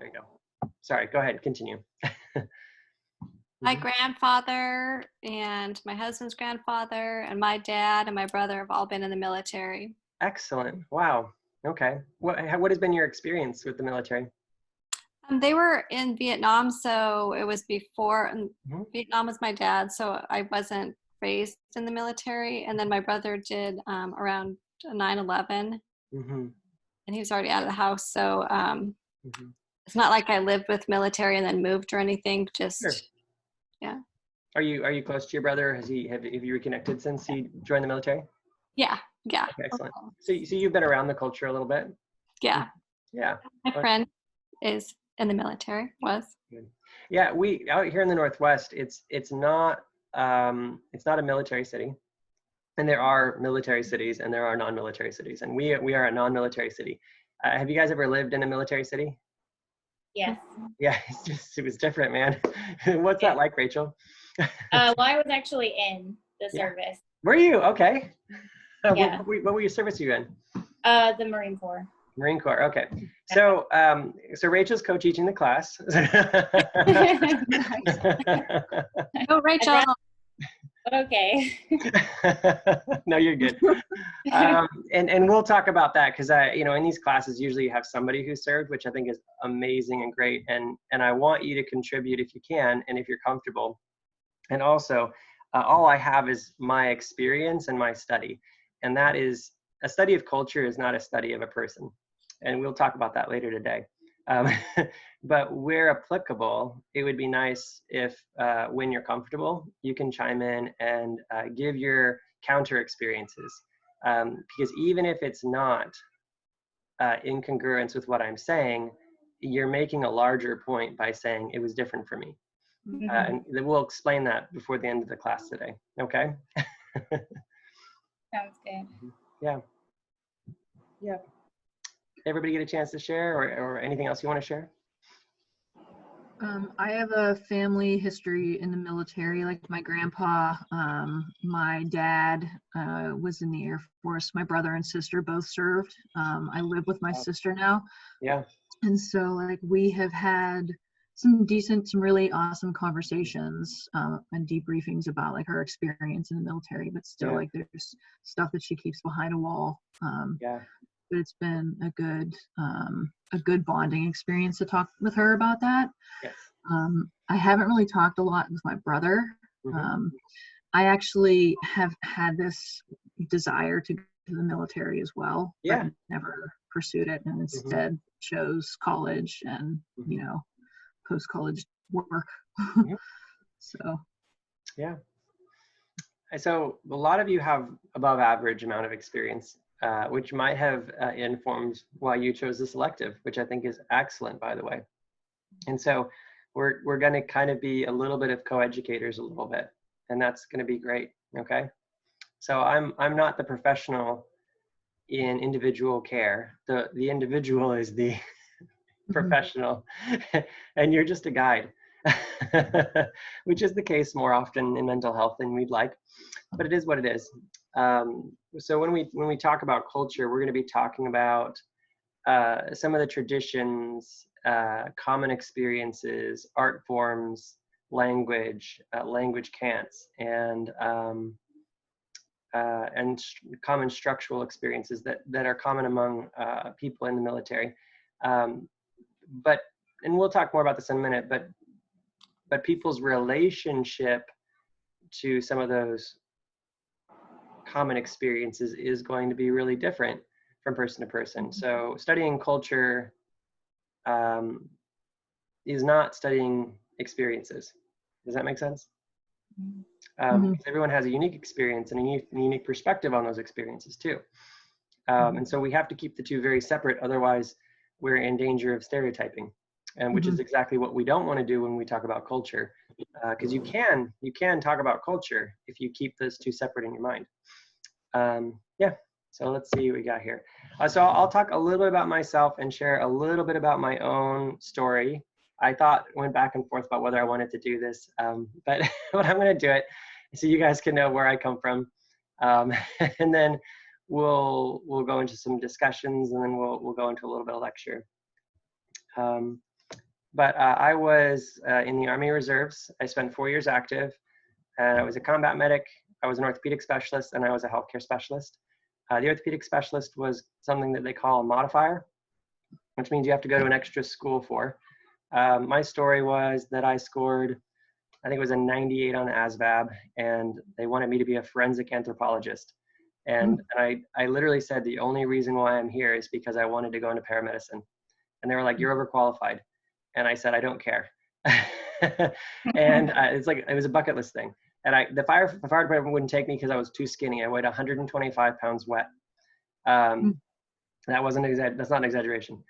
There you go. Sorry, go ahead, continue. My Mhm. grandfather and my husband's grandfather and my dad and my brother have all been in the military. Excellent. Wow. Okay. What has been your experience with the military? They were in Vietnam, so it was before, and Mhm. Vietnam was my dad, so I wasn't raised in the military. And then my brother did around 9/11, Mhm. and he was already out of the house. So Mhm. it's not like I lived with military and then moved or anything. Sure. Just, yeah. Are you close to your brother? Have you reconnected since he joined the military? Yeah. Yeah. Okay, excellent. Okay. So you've been around the culture a little bit. Yeah. Mhm. Yeah. My Well, friend is in the military, was. good. Yeah, we out here in the Northwest, it's not a military city. And there are military cities and there are non-military cities. And we are a non-military city. Have you guys ever lived in a military city? Yes. Mhm. Yeah, it was different, man. What's Yeah. that like, Rachel? Well, I was actually in the Yeah. service. Were you? Okay. Yeah. What were your service you in? The Marine Corps. Marine Corps. Okay. So Rachel's co-teaching the class. Oh, I'd Rachel. rather, but okay. No, you're good. And we'll talk about that because in these classes usually you have somebody who served, which I think is amazing and great. And I want you to contribute if you can and if you're comfortable. And also, all I have is my experience and my study, and that is a study of culture is not a study of a person. And we'll talk about that later today. Um, but where applicable, it would be nice if, when you're comfortable, you can chime in and give your counter experiences. Because even if it's not in congruence with what I'm saying, you're making a larger point by saying it was different for me. Mhm. And we'll explain that before the end of the class today. Okay? Sounds good. Yeah. Yeah. Everybody get a chance to share or anything else you want to share? I have a family history in the military. Like my grandpa, my dad was in the Air Force. My brother and sister both served. I live with my sister now. Yeah. And so like we have had some really awesome conversations and debriefings about like her experience in the military, but still Yeah. like there's stuff that she keeps behind a wall. Yeah. But it's been a good bonding experience to talk with her about that. Yes. I haven't really talked a lot with my brother. Mm-hmm. I actually have had this desire to go to the military as well, Yeah. but never pursued it, and instead chose college and post-college work. Yep. So Yeah. So a lot of you have above average amount of experience, which might have informed why you chose this elective, which I think is excellent, by the way. And so we're going to kind of be a little bit of co-educators a little bit, and that's going to be great. Okay. So I'm not the professional in individual care. The individual is the professional, and you're just a guide, which is the case more often in mental health than we'd like, but it is what it is. So when we talk about culture, we're going to be talking about some of the traditions, common experiences, art forms, language cants, and common structural experiences that are common among people in the military. But and we'll talk more about this in a minute, but people's relationship to some of those common experiences is going to be really different from person to person. So studying culture is not studying experiences. Does that make sense? Because everyone has a unique experience and a unique perspective on those experiences too. And so we have to keep the two very separate, otherwise we're in danger of stereotyping, and which is exactly what we don't want to do when we talk about culture, because you can talk about culture if you keep those two separate in your mind. Yeah, so let's see what we got here. So I'll talk a little bit about myself and share a little bit about my own story. I went back and forth about whether I wanted to do this, but but I'm going to do it so you guys can know where I come from, and then we'll go into some discussions, and then we'll go into a little bit of lecture. but I was in the Army Reserves. I spent 4 years active, and I was a combat medic. I was an orthopedic specialist, and I was a healthcare specialist. The orthopedic specialist was something that they call a modifier, which means you have to go to an extra school for. My story was that I scored, I think it was a 98 on ASVAB, and they wanted me to be a forensic anthropologist. And I literally said, the only reason why I'm here is because I wanted to go into paramedicine. And they were like, you're overqualified. And I said, I don't care. And it's like, it was a bucket list thing. And the fire department wouldn't take me because I was too skinny. I weighed 125 pounds wet. That's not an exaggeration.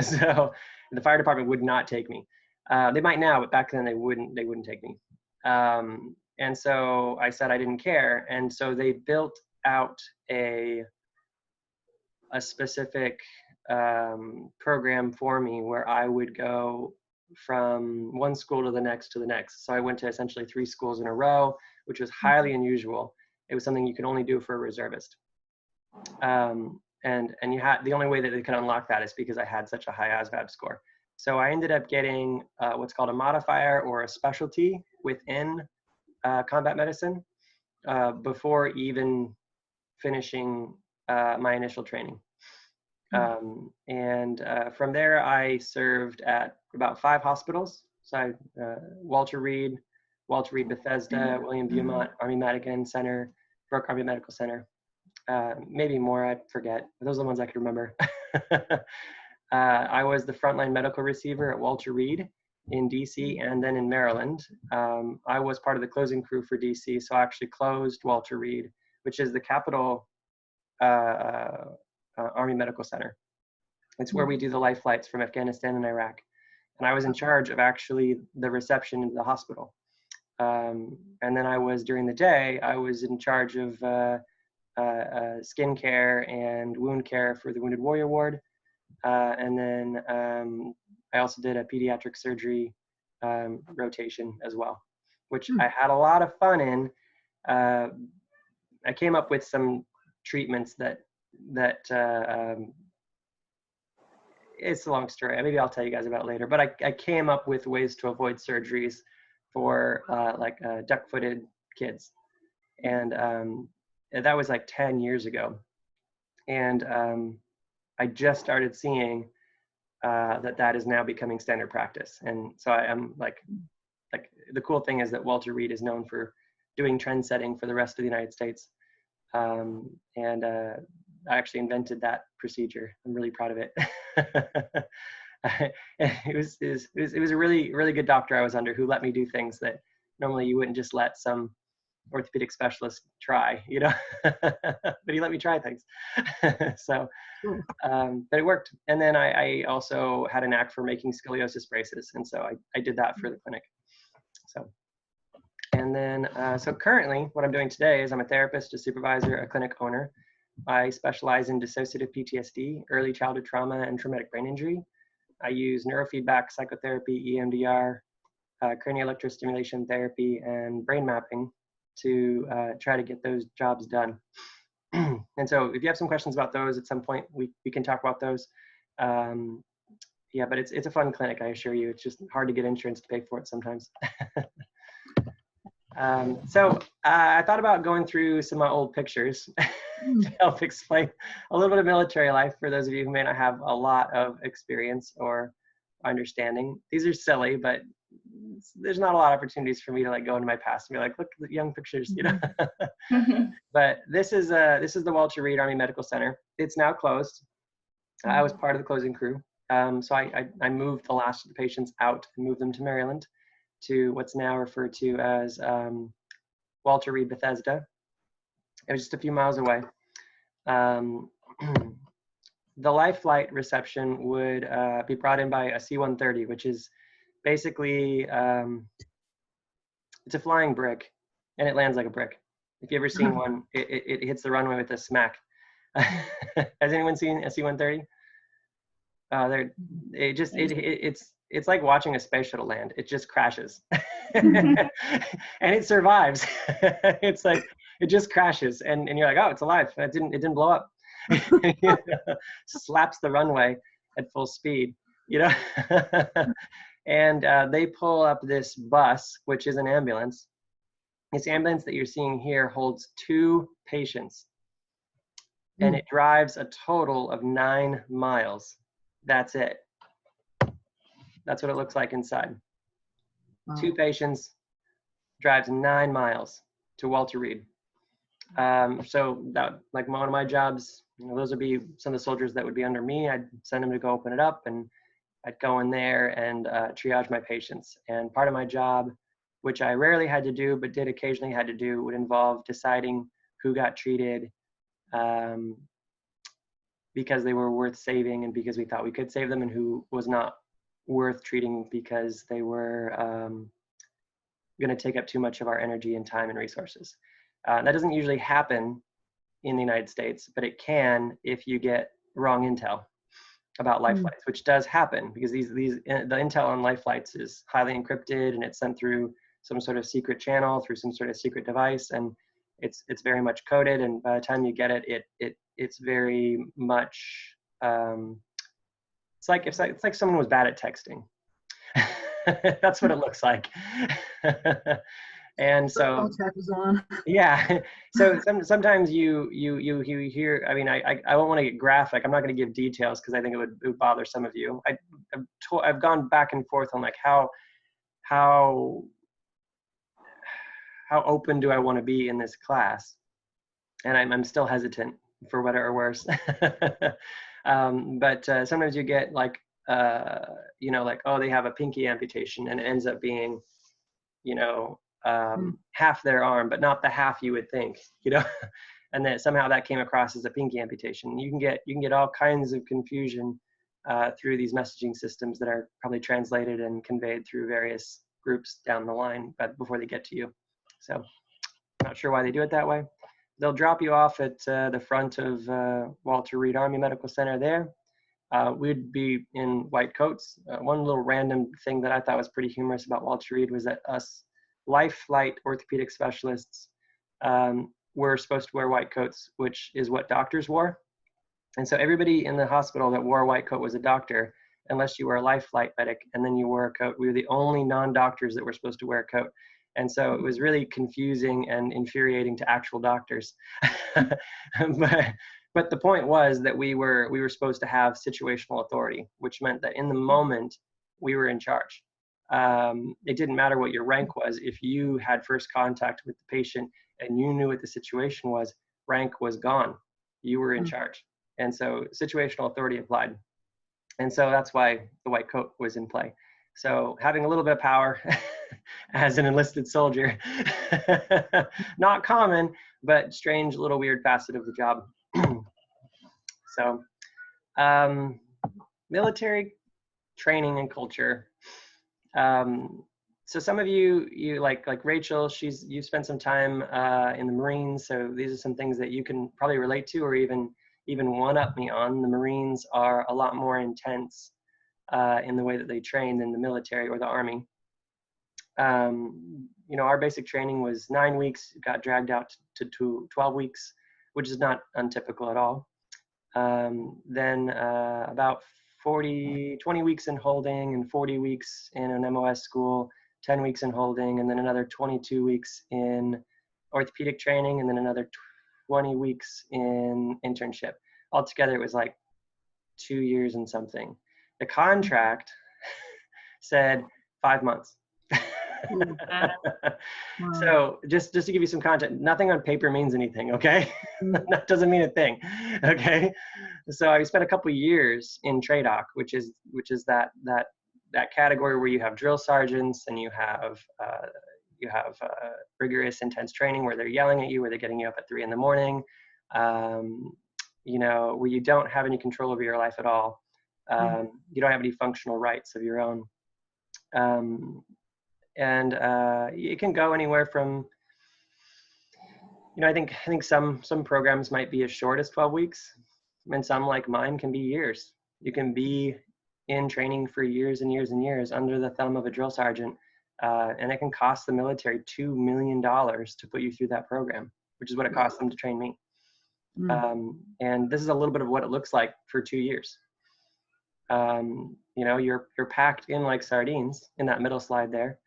So the fire department would not take me. They might now, but back then they wouldn't take me. And so I said I didn't care. And so they built out a specific program for me where I would go from one school to the next to the next. So I went to essentially 3 schools in a row, which was highly unusual. It was something you could only do for a reservist. And you had, the only way that they could unlock that is because I had such a high ASVAB score. So I ended up getting what's called a modifier or a specialty within combat medicine before even finishing my initial training. From there, I served at about 5 hospitals. So Walter Reed Bethesda, William Beaumont Army Medical Center, Brooke Army Medical Center, maybe more, I forget. Those are the ones I can remember. I was the frontline medical receiver at Walter Reed in DC and then in Maryland. I was part of the closing crew for DC, so I actually closed Walter Reed, which is the capital Army Medical Center. It's where we do the life flights from Afghanistan and Iraq. And I was in charge of actually the reception into the hospital. And then I was, during the day, I was in charge of skin care and wound care for the Wounded Warrior Ward. And then I also did a pediatric surgery rotation as well, which I had a lot of fun in. I came up with some treatments that it's a long story. Maybe I'll tell you guys about it later. But I came up with ways to avoid surgeries for duck-footed kids, and that was like 10 years ago. And I just started seeing that is now becoming standard practice. And so I'm like the cool thing is that Walter Reed is known for doing trend setting for the rest of the United States. I actually invented that procedure. I'm really proud of it. It was a really, really good doctor I was under who let me do things that normally you wouldn't just let some orthopedic specialist try, you know, but he let me try things. So, but it worked. And then I also had a knack for making scoliosis braces. And so I did that for the clinic. So, and then, so currently what I'm doing today is I'm a therapist, a supervisor, a clinic owner. I specialize in dissociative PTSD, early childhood trauma, and traumatic brain injury. I use neurofeedback, psychotherapy, EMDR, cranial electrostimulation therapy, and brain mapping to try to get those jobs done. And so if you have some questions about those at some point, we can talk about those. Yeah, but it's a fun clinic, I assure you. It's just hard to get insurance to pay for it sometimes. So I thought about going through some of my old pictures to help explain a little bit of military life for those of you who may not have a lot of experience or understanding. These are silly, but there's not a lot of opportunities for me to like go into my past and be like, look at the young pictures, you know. But this is the Walter Reed Army Medical Center. It's now closed. I was part of the closing crew. So I moved the last of the patients out and moved them to Maryland, to what's now referred to as Walter Reed Bethesda. It was just a few miles away. The life flight reception would be brought in by a C-130, which is basically, it's a flying brick, and it lands like a brick. If you've ever seen one, it hits the runway with a smack. Has anyone seen a C-130? It's like watching a space shuttle land. It just crashes, and it survives. It's like it just crashes, and you're like, oh, it's alive. It didn't blow up. Slaps the runway at full speed. you know. And they pull up this bus, which is an ambulance. This ambulance that you're seeing here holds 2 patients, and it drives a total of 9 miles. That's it. That's what it looks like inside. Wow. 2 patients, drives 9 miles to Walter Reed. So that, like one of my jobs, those would be some of the soldiers that would be under me. I'd send them to go open it up, and I'd go in there and triage my patients. And part of my job, which I rarely had to do, but did occasionally had to do, would involve deciding who got treated because they were worth saving and because we thought we could save them, and who was not worth treating because they were going to take up too much of our energy and time and resources. That doesn't usually happen in the United States, but it can if you get wrong intel about life flights, which does happen because the intel on life flights is highly encrypted, and it's sent through some sort of secret channel, through some sort of secret device, and it's very much coded. And by the time you get it, it's very much it's like someone was bad at texting. That's what it looks like. And so yeah, so sometimes you hear, I mean, I won't want to get graphic. I'm not going to give details because I think it would bother some of you. I've gone back and forth on like how open do I want to be in this class, and I'm still hesitant, for better or worse. But sometimes you get like like, oh, they have a pinky amputation, and it ends up being half their arm, but not the half you would think, and then somehow that came across as a pinky amputation. You can get all kinds of confusion through these messaging systems that are probably translated and conveyed through various groups down the line, but before they get to you. So I'm not sure why they do it that way. They'll drop you off at the front of Walter Reed Army Medical Center there. We'd be in white coats. One little random thing that I thought was pretty humorous about Walter Reed was that us life flight orthopedic specialists were supposed to wear white coats, which is what doctors wore. And so everybody in the hospital that wore a white coat was a doctor, unless you were a life flight medic, and then you wore a coat. We were the only non-doctors that were supposed to wear a coat. And so it was really confusing and infuriating to actual doctors. But the point was that we were supposed to have situational authority, which meant that in the moment we were in charge. It didn't matter what your rank was. If you had first contact with the patient and you knew what the situation was, rank was gone. You were in charge. And so situational authority applied. And so that's why the white coat was in play. So having a little bit of power as an enlisted soldier, not common, but strange, little weird facet of the job. So military training and culture. So some of you like Rachel, you spent some time in the Marines. So these are some things that you can probably relate to, or even one up me on. The Marines are a lot more intense in the way that they train than the military or the Army. Our basic training was 9 weeks, got dragged out to 12 weeks, which is not untypical at all. Then about 20 weeks in holding and 40 weeks in an MOS school, 10 weeks in holding, and then another 22 weeks in orthopedic training, and then another 20 weeks in internship. Altogether, it was like 2 years and something. The contract said 5 months. So just to give you some content, nothing on paper means anything, okay? That doesn't mean a thing, okay? So I spent a couple of years in TRADOC, which is that category where you have drill sergeants and you have rigorous, intense training where they're yelling at you, where they're getting you up at 3 in the morning, where you don't have any control over your life at all. You don't have any functional rights of your own. And it can go anywhere from, I think some programs might be as short as 12 weeks, and some, like mine, can be years. You can be in training for years and years and years under the thumb of a drill sergeant, and it can cost the military $2 million to put you through that program, which is what it cost them to train me. And this is a little bit of what it looks like for 2 years. You know, you're packed in like sardines in that middle slide there.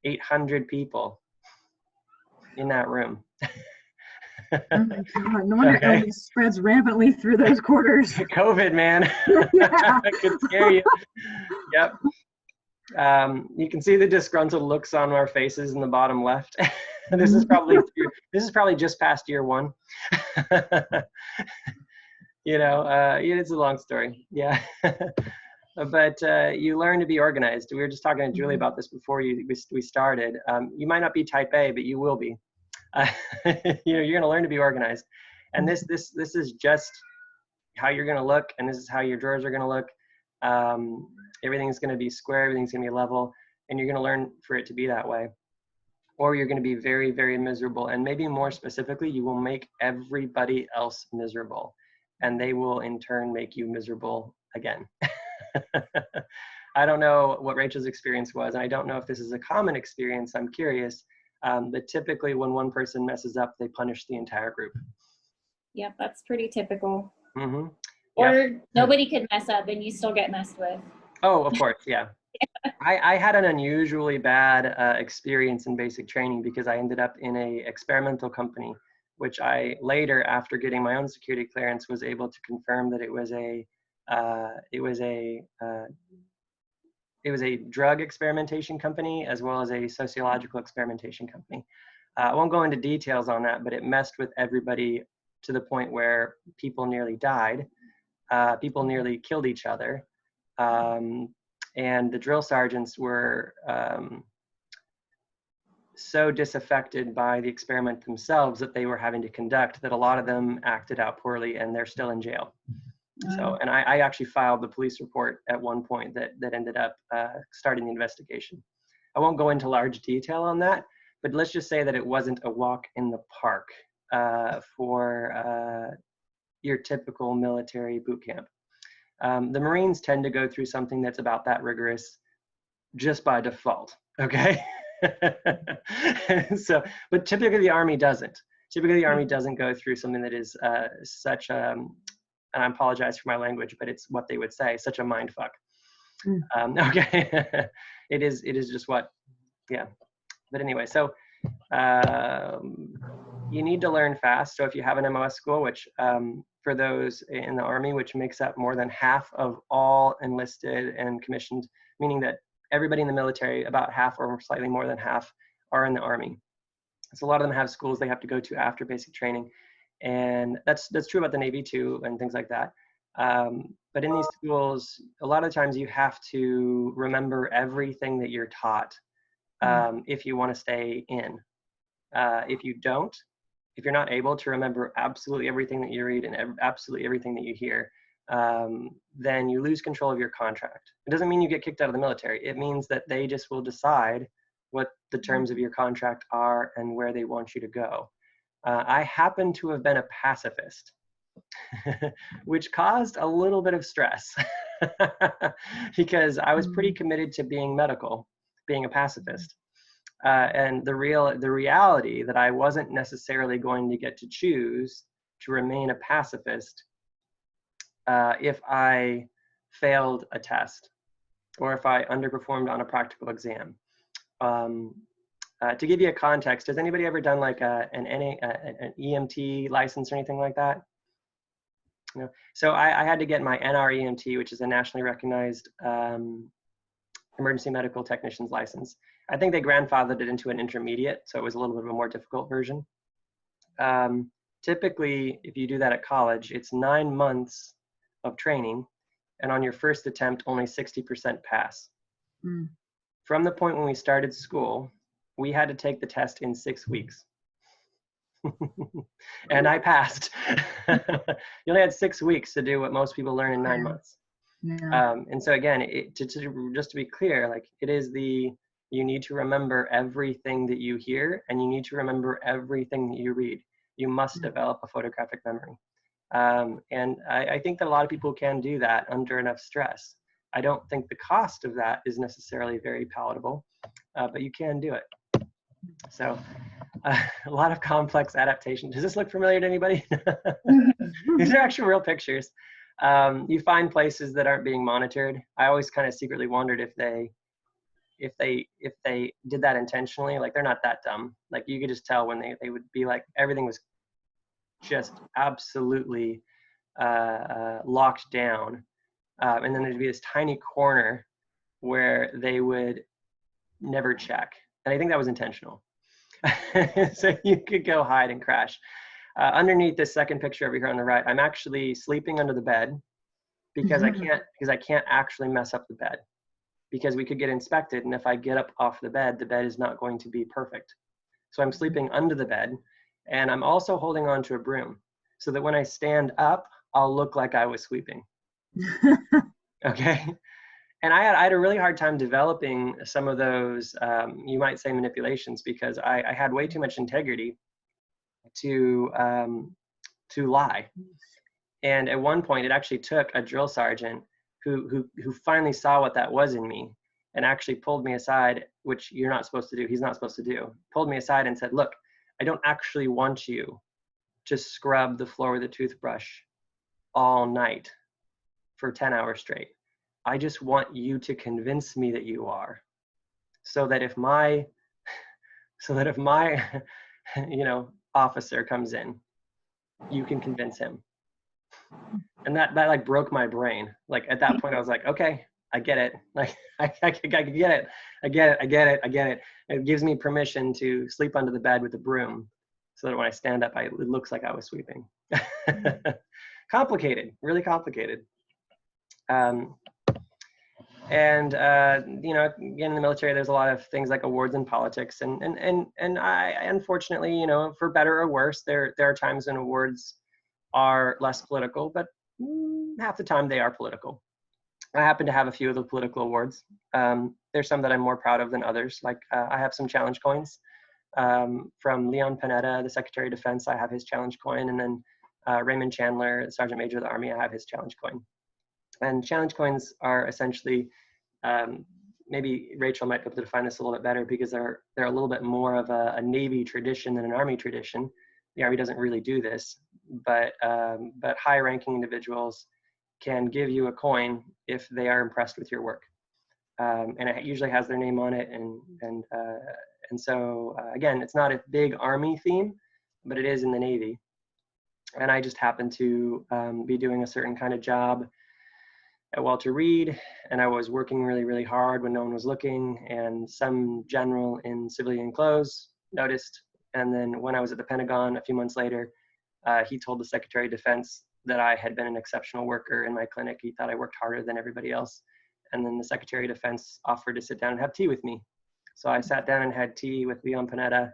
800 people in that room. Oh my God, no wonder Okay. illness spreads rampantly through those quarters. COVID, man. Yeah. It could scare you. Yep. You can see the disgruntled looks on our faces in the bottom left. This is probably just past year one. You know, it's a long story. Yeah. But you learn to be organized. We were just talking to Julie about this before we started. You might not be type A, but you will be. You know, you're going to learn to be organized. And this is just how you're going to look, and this is how your drawers are going to look. Everything's going to be square, everything's going to be level, and you're going to learn for it to be that way. Or you're going to be very, very miserable. And maybe more specifically, you will make everybody else miserable, and they will in turn make you miserable again. I don't know what Rachel's experience was, and I don't know if this is a common experience. I'm curious. But typically when one person messes up, they punish the entire group. Yep, that's pretty typical. Mm-hmm. Or nobody could mess up and you still get messed with. Oh, of course, yeah. I had an unusually bad experience in basic training because I ended up in a experimental company, which I later, after getting my own security clearance, was able to confirm that it was a drug experimentation company as well as a sociological experimentation company. I won't go into details on that, but it messed with everybody to the point where people nearly died. People nearly killed each other. And the drill sergeants were so disaffected by the experiment themselves that they were having to conduct that a lot of them acted out poorly, and they're still in jail. So, and I actually filed the police report at one point that ended up starting the investigation. I won't go into large detail on that, but let's just say that it wasn't a walk in the park for your typical military boot camp. The Marines tend to go through something that's about that rigorous just by default, okay? So, but typically the Army doesn't. Typically the Army doesn't go through something that is such and I apologize for my language, but it's what they would say, such a mind fuck. Okay, it is just what, yeah. But anyway, so you need to learn fast. So if you have an MOS school, which for those in the Army, which makes up more than half of all enlisted and commissioned, meaning that everybody in the military, about half or slightly more than half, are in the Army. So a lot of them have schools they have to go to after basic training. And that's true about the Navy too, and things like that. But in these schools, a lot of times you have to remember everything that you're taught if you want to stay in. If you don't, if you're not able to remember absolutely everything that you read and absolutely everything that you hear, then you lose control of your contract. It doesn't mean you get kicked out of the military. It means that they just will decide what the terms of your contract are and where they want you to go. I happen to have been a pacifist, which caused a little bit of stress because I was pretty committed to being medical, being a pacifist. And the reality that I wasn't necessarily going to get to choose to remain a pacifist if I failed a test or if I underperformed on a practical exam. To give you a context, has anybody ever done like an EMT license or anything like that? No. So I had to get my NREMT, which is a nationally recognized emergency medical technician's license. I think they grandfathered it into an intermediate, so it was a little bit of a more difficult version. Typically, if you do that at college, it's 9 months of training, and on your first attempt, only 60% pass. From the point when we started school, we had to take the test in 6 weeks. And I passed. You only had 6 weeks to do what most people learn in 9 months. Yeah. And so again, just to be clear, like you need to remember everything that you hear, and you need to remember everything that you read. You must develop a photographic memory. And I think that a lot of people can do that under enough stress. I don't think the cost of that is necessarily very palatable, but you can do it. So a lot of complex adaptation. Does this look familiar to anybody? These are actually real pictures. You find places that aren't being monitored. I always kind of secretly wondered if they did that intentionally. Like, they're not that dumb. Like, you could just tell when they would be like, everything was just absolutely locked down, and then there'd be this tiny corner where they would never check, and I think that was intentional. So you could go hide and crash. Underneath this second picture over here on the right, I'm actually sleeping under the bed because I can't actually mess up the bed, because we could get inspected, and if I get up off the bed is not going to be perfect. So I'm sleeping under the bed, and I'm also holding on to a broom so that when I stand up, I'll look like I was sweeping. Okay. And I had a really hard time developing some of those, you might say, manipulations, because I had way too much integrity to lie. And at one point, it actually took a drill sergeant who finally saw what that was in me and actually pulled me aside, which you're not supposed to do. He's not supposed to do. Pulled me aside and said, "Look, I don't actually want you to scrub the floor with a toothbrush all night for 10 hours straight. I just want you to convince me that you are, so that if my officer comes in, you can convince him." And that like broke my brain. Like, at that point I was like, okay, I get it. Like, I get it. I get it. It gives me permission to sleep under the bed with a broom, so that when I stand up, it looks like I was sweeping. Complicated, really complicated. And again, in the military, there's a lot of things like awards and politics, and I, unfortunately, for better or worse, there are times when awards are less political, but half the time they are political. I happen to have a few of the political awards. There's some that I'm more proud of than others. Like, I have some challenge coins from Leon Panetta, the Secretary of Defense. I have his challenge coin, and then Raymond Chandler, the Sergeant Major of the Army, I have his challenge coin. And challenge coins are essentially, maybe Rachel might be able to define this a little bit better, because they're a little bit more of a Navy tradition than an Army tradition. The Army doesn't really do this, but high-ranking individuals can give you a coin if they are impressed with your work, and it usually has their name on it. And so again, it's not a big Army theme, but it is in the Navy. And I just happen to be doing a certain kind of job at Walter Reed, and I was working really, really hard when no one was looking, and some general in civilian clothes noticed. And then when I was at the Pentagon a few months later, he told the Secretary of Defense that I had been an exceptional worker in my clinic. He thought I worked harder than everybody else. And then the Secretary of Defense offered to sit down and have tea with me. So I sat down and had tea with Leon Panetta,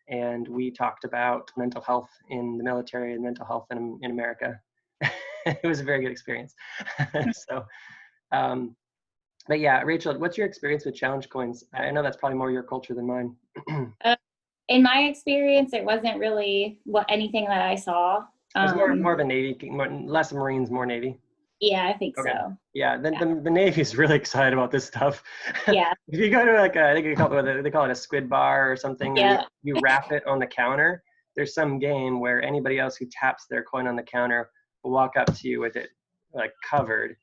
and we talked about mental health in the military and mental health in America. It was a very good experience. So, but yeah, Rachel, what's your experience with challenge coins? I know that's probably more your culture than mine. In my experience, it wasn't really anything that I saw. It was more of a Navy, less Marines, more Navy. Yeah, I think Okay. so. Yeah, the Navy is really excited about this stuff. Yeah. If you go to I think they call it a squid bar or something, Yeah. and you wrap it on the counter, there's some game where anybody else who taps their coin on the counter will walk up to you with it like covered,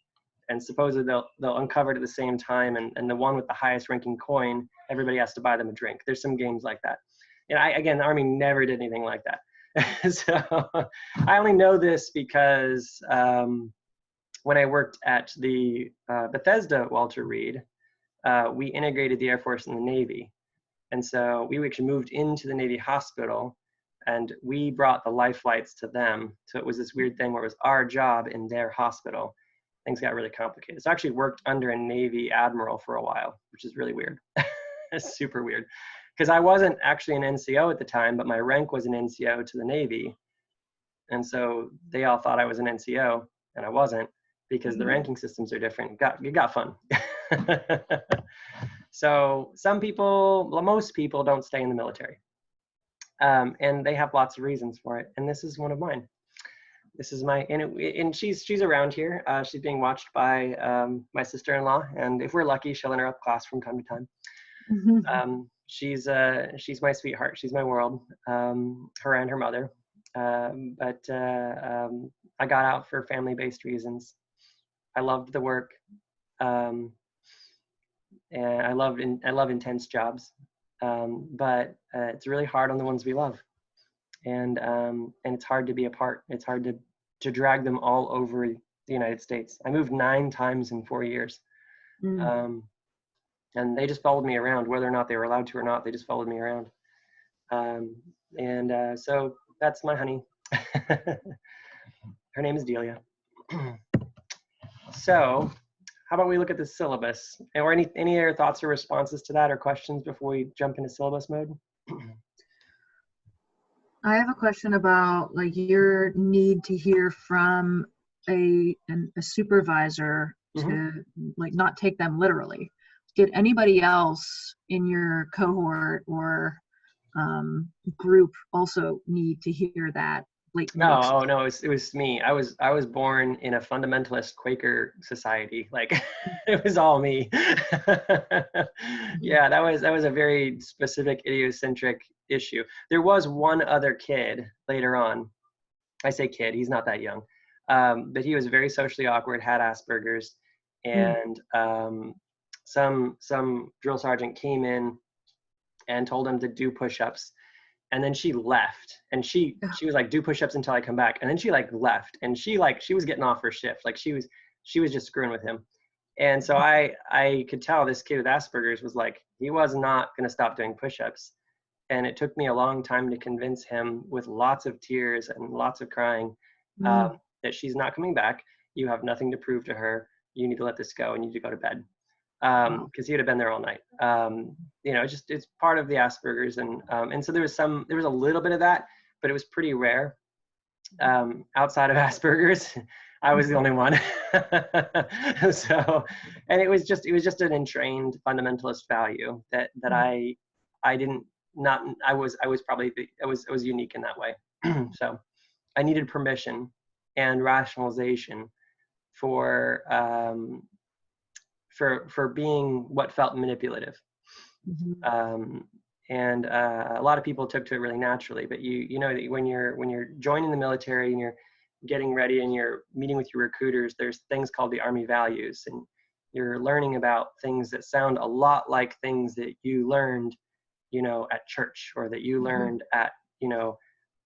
and supposedly they'll uncover it at the same time, and the one with the highest ranking coin, everybody has to buy them a drink. There's some games like that. And again, the Army never did anything like that. So I only know this because when I worked at the Bethesda Walter Reed, we integrated the Air Force and the Navy. And so we actually moved into the Navy hospital, and we brought the life flights to them. So it was this weird thing where it was our job in their hospital. Things got really complicated. So I actually worked under a Navy admiral for a while, which is really weird. It's super weird. Because I wasn't actually an NCO at the time, but my rank was an NCO to the Navy. And so they all thought I was an NCO, and I wasn't, because the ranking systems are different. It got fun. So most people don't stay in the military. And they have lots of reasons for it. And this is one of mine. This is and she's around here. She's being watched by my sister-in-law. And if we're lucky, she'll interrupt class from time to time. She's my sweetheart. She's my world, her and her mother. but I got out for family-based reasons. I loved the work, and I love intense jobs, but it's really hard on the ones we love, and it's hard to be apart. It's hard to drag them all over the United States. I moved 9 times in 4 years, and they just followed me around, whether or not they were allowed to or not. They just followed me around, so that's my honey. Her name is Delia. So, how about we look at the syllabus? Or any other thoughts or responses to that, or questions before we jump into syllabus mode? I have a question about like your need to hear from a supervisor to like not take them literally. Did anybody else in your cohort or group also need to hear that? No, it was me. I was born in a fundamentalist Quaker society. Like it was all me. Yeah, that was a very specific idiosyncratic issue. There was one other kid later on. I say kid, he's not that young, but he was very socially awkward, had Asperger's, and some drill sergeant came in and told him to do push-ups. And then she left, and she was like, do push-ups until I come back. And then she like left, and she was getting off her shift. Like she was just screwing with him. And so I could tell this kid with Asperger's was like, he was not going to stop doing push-ups. And it took me a long time to convince him, with lots of tears and lots of crying, that she's not coming back. You have nothing to prove to her. You need to let this go. You need to go to bed. Because he would have been there all night. It's part of the Asperger's, and so there was a little bit of that, but it was pretty rare. Outside of Asperger's, I was the only one. So, and it was just an entrained fundamentalist value that I was unique in that way. So, I needed permission and rationalization for being what felt manipulative. And a lot of people took to it really naturally, but you know that when you're joining the military and you're getting ready and you're meeting with your recruiters, there's things called the Army values, and you're learning about things that sound a lot like things that you learned, at church, or that you learned at,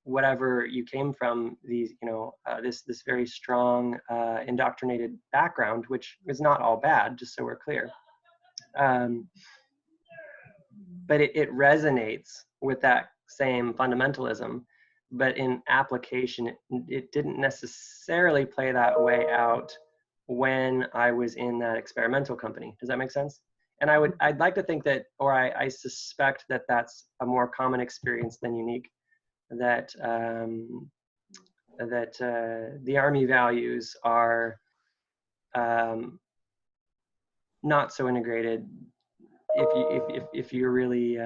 whatever you came from, these, this very strong indoctrinated background, which is not all bad, just so we're clear. But it resonates with that same fundamentalism, but in application, it didn't necessarily play that way out when I was in that experimental company. Does that make sense? And I'd like to think that, or I suspect that that's a more common experience than unique. That the Army values are not so integrated if you really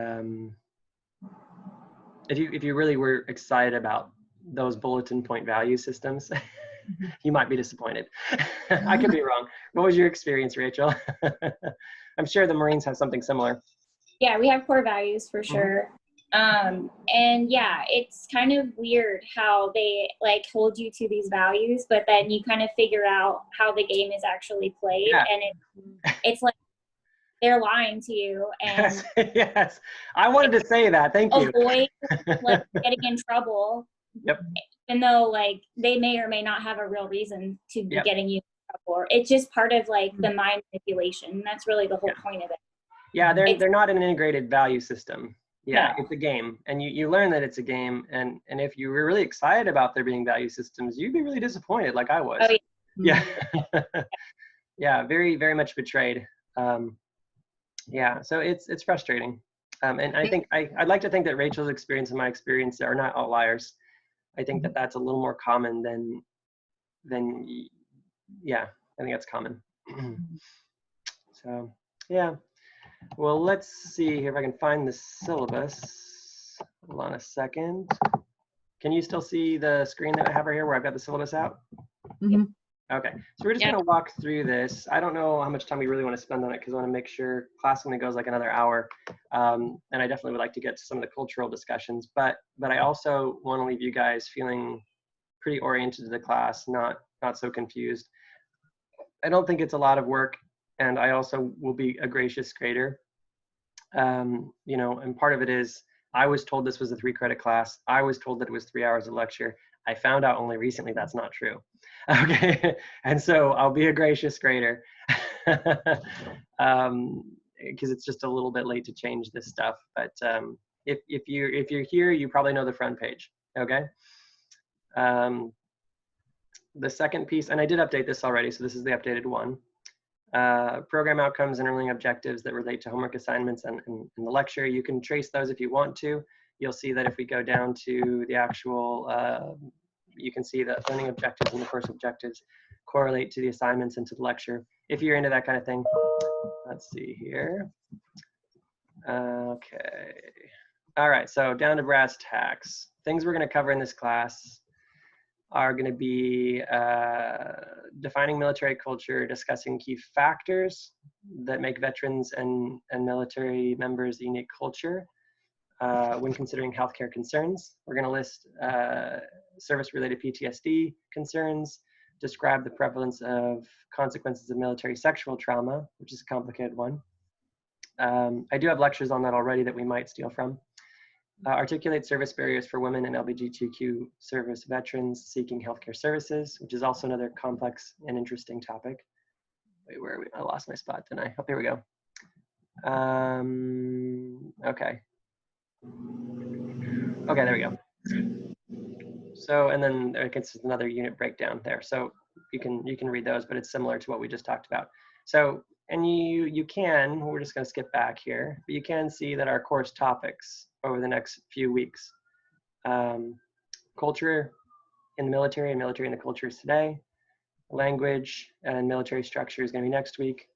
if you really were excited about those bulletin point value systems. You might be disappointed. I could be wrong. What was your experience, Rachel? I'm sure the Marines have something similar. Yeah, we have core values for sure. And yeah, it's kind of weird how they like hold you to these values, but then you kind of figure out how the game is actually played, and it's like they're lying to you. And yes, I wanted to say that. Thank you. Avoid like getting in trouble. Yep. Even though like they may or may not have a real reason to be getting you in trouble. It's just part of like the mind manipulation. That's really the whole point of it. Yeah, they're not an integrated value system. Yeah, no. It's a game, and you learn that it's a game, and if you were really excited about there being value systems, you'd be really disappointed, like I was. Oh, yeah. Yeah, very, very much betrayed. Yeah, so it's frustrating, and I think I'd like to think that Rachel's experience and my experience are not outliers. I think that that's a little more common than yeah, I think that's common. So yeah. Well, let's see here if I can find the syllabus. Hold on a second. Can you still see the screen that I have right here where I've got the syllabus out? Mm-hmm. Okay, so we're just Yep. gonna walk through this. I don't know how much time we really want to spend on it because I want to make sure class only goes like another hour, and I definitely would like to get to some of the cultural discussions. But I also want to leave you guys feeling pretty oriented to the class, not so confused. I don't think it's a lot of work, and I also will be a gracious grader. You know, and part of it is I was told this was a 3-credit class. I was told that it was 3 hours of lecture. I found out only recently that's not true. Okay, and so I'll be a gracious grader because it's just a little bit late to change this stuff. But if you're here, you probably know the front page. Okay. The second piece, and I did update this already, so this is the updated one. Program outcomes and learning objectives that relate to homework assignments and the lecture. You can trace those if you want to. You'll see that if we go down to the actual, you can see that learning objectives and the course objectives correlate to the assignments and to the lecture. If you're into that kind of thing, let's see here. Okay. All right, so down to brass tacks. Things we're gonna cover in this class are going to be defining military culture, discussing key factors that make veterans and military members unique culture when considering healthcare concerns. We're going to list service-related PTSD concerns, describe the prevalence of consequences of military sexual trauma, which is a complicated one. I do have lectures on that already that we might steal from. Articulate service barriers for women and LGBTQ service veterans seeking healthcare services, which is also another complex and interesting topic. Wait, where are we? I lost my spot, didn't I? Oh, here we go. Okay. Okay, there we go. So, and then there gets another unit breakdown there. So you can read those, but it's similar to what we just talked about. So, and you can, we're just going to skip back here, but you can see that our course topics over the next few weeks, culture in the military and military in the cultures today, language and military structure is going to be next week,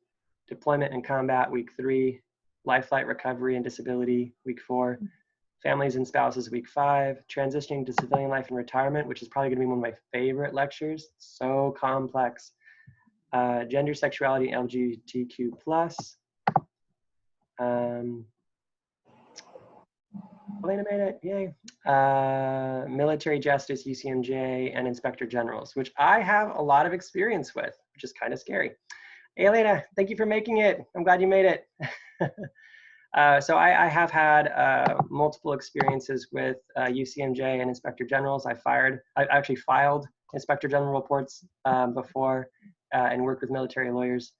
deployment and combat week 3, life flight recovery and disability week 4, families and spouses week 5, transitioning to civilian life and retirement, which is probably going to be one of my favorite lectures, so complex. Gender, sexuality, and LGBTQ+. Elena made it, yay. Military justice, UCMJ, and inspector generals, which I have a lot of experience with, which is kind of scary. Hey, Elena, thank you for making it. I'm glad you made it. So I have had multiple experiences with UCMJ and inspector generals. I actually filed inspector general reports before and worked with military lawyers.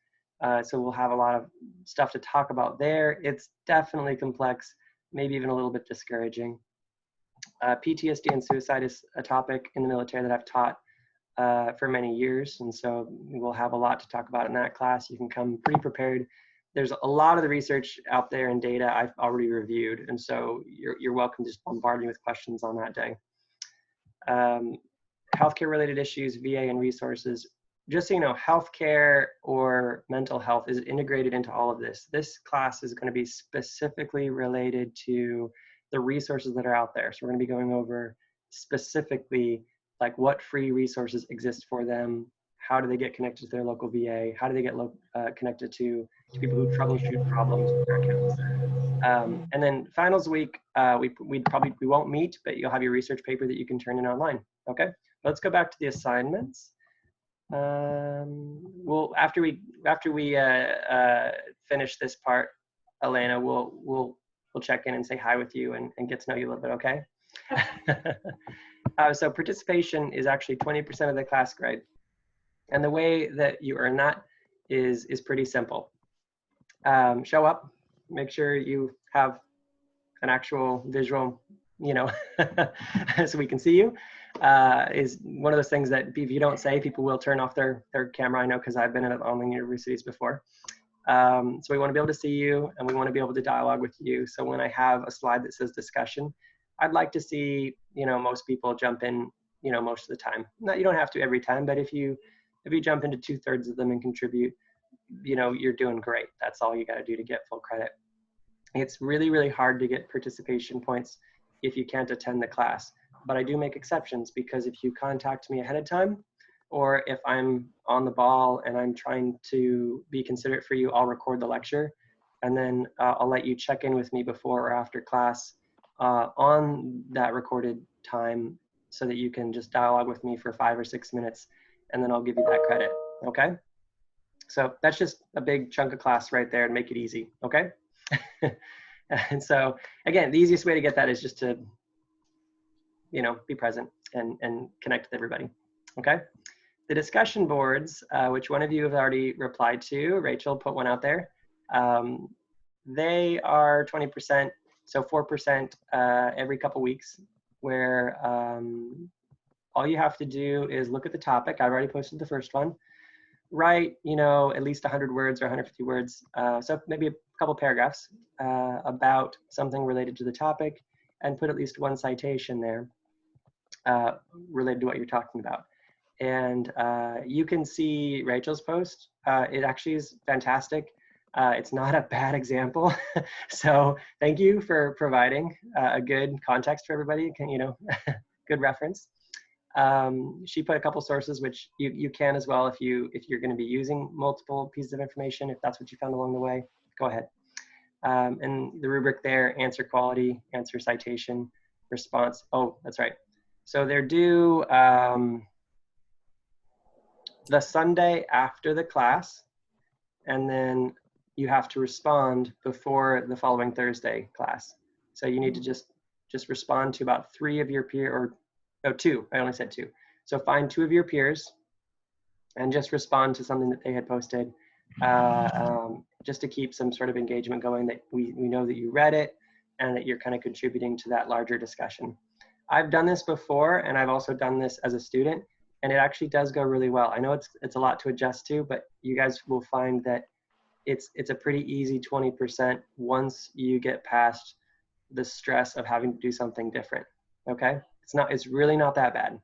So we'll have a lot of stuff to talk about there. It's definitely complex, maybe even a little bit discouraging. PTSD and suicide is a topic in the military that I've taught for many years. And so we'll have a lot to talk about in that class. You can come pretty prepared. There's a lot of the research out there and data I've already reviewed. And so you're welcome to just bombard me with questions on that day. Healthcare related issues, VA and resources. Just so you know, healthcare or mental health is integrated into all of this. This class is going to be specifically related to the resources that are out there. So we're going to be going over specifically like what free resources exist for them, how do they get connected to their local VA, how do they get connected to people who troubleshoot problems with their accounts. And then finals week, we won't meet, but you'll have your research paper that you can turn in online. Okay, let's go back to the assignments. Well, after we finish this part, Elena, we'll check in and say hi with you and get to know you a little bit. Okay. So participation is actually 20% of the class grade, and the way that you earn that is pretty simple. Show up, make sure you have an actual visual, you know, so we can see you. Is one of those things that if you don't say, people will turn off their camera. I know because I've been at online universities before. So we want to be able to see you and we want to be able to dialogue with you. So when I have a slide that says discussion, I'd like to see, you know, most people jump in, you know, most of the time. Not, you don't have to every time, but if you jump into 2/3 of them and contribute, you know, you're doing great. That's all you got to do to get full credit. It's really, really hard to get participation points if you can't attend the class. But I do make exceptions because if you contact me ahead of time or if I'm on the ball and I'm trying to be considerate for you, I'll record the lecture, and then I'll let you check in with me before or after class on that recorded time, so that you can just dialogue with me for 5 or 6 minutes, and then I'll give you that credit, okay? So that's just a big chunk of class right there to make it easy, okay? And so, again, the easiest way to get that is just to, be present and connect with everybody, okay? The discussion boards, which one of you have already replied to, Rachel put one out there. They are 20%, so 4% every couple weeks, where all you have to do is look at the topic. I've already posted the first one. Write, at least 100 words or 150 words, so maybe a couple paragraphs about something related to the topic, and put at least one citation there related to what you're talking about. And you can see Rachel's post. It actually is fantastic. It's not a bad example. So thank you for providing a good context for everybody, good reference. She put a couple sources, which you can as well if you're going to be using multiple pieces of information, if that's what you found along the way, go ahead. And the rubric there, answer quality, answer citation, response. Oh, that's right. So they're due the Sunday after the class, and then you have to respond before the following Thursday class. So you need to just respond to about 3 of your two, I only said 2. So find 2 of your peers and just respond to something that they had posted, just to keep some sort of engagement going, that we know that you read it and that you're kind of contributing to that larger discussion. I've done this before, and I've also done this as a student, and it actually does go really well. I know it's a lot to adjust to, but you guys will find that it's a pretty easy 20% once you get past the stress of having to do something different, okay? It's really not that bad.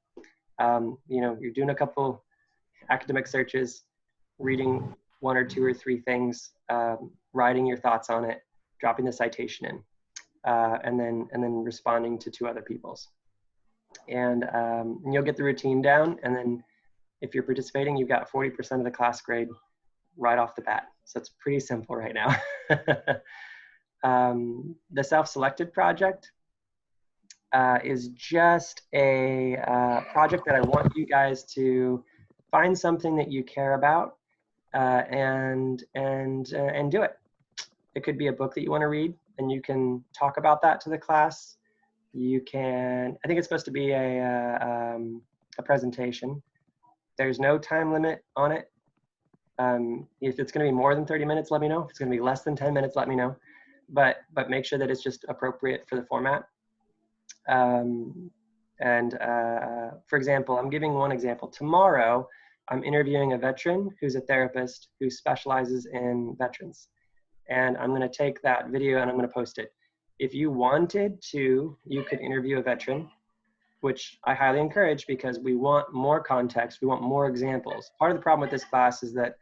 You're doing a couple academic searches, reading 1 or 2 or 3 things, writing your thoughts on it, dropping the citation in, and then responding to 2 other people's. And you'll get the routine down, and then if you're participating, you've got 40% of the class grade right off the bat. So it's pretty simple right now. The self-selected project is just a project that I want you guys to find something that you care about and do it. It could be a book that you want to read, and you can talk about that to the class. You can, I think it's supposed to be a presentation. There's no time limit on it. If it's going to be more than 30 minutes, let me know. If it's going to be less than 10 minutes, let me know. But make sure that it's just appropriate for the format. For example, I'm giving one example. Tomorrow, I'm interviewing a veteran who's a therapist who specializes in veterans. And I'm going to take that video and I'm going to post it. If you wanted to, you could interview a veteran, which I highly encourage, because we want more context. We want more examples. Part of the problem with this class is that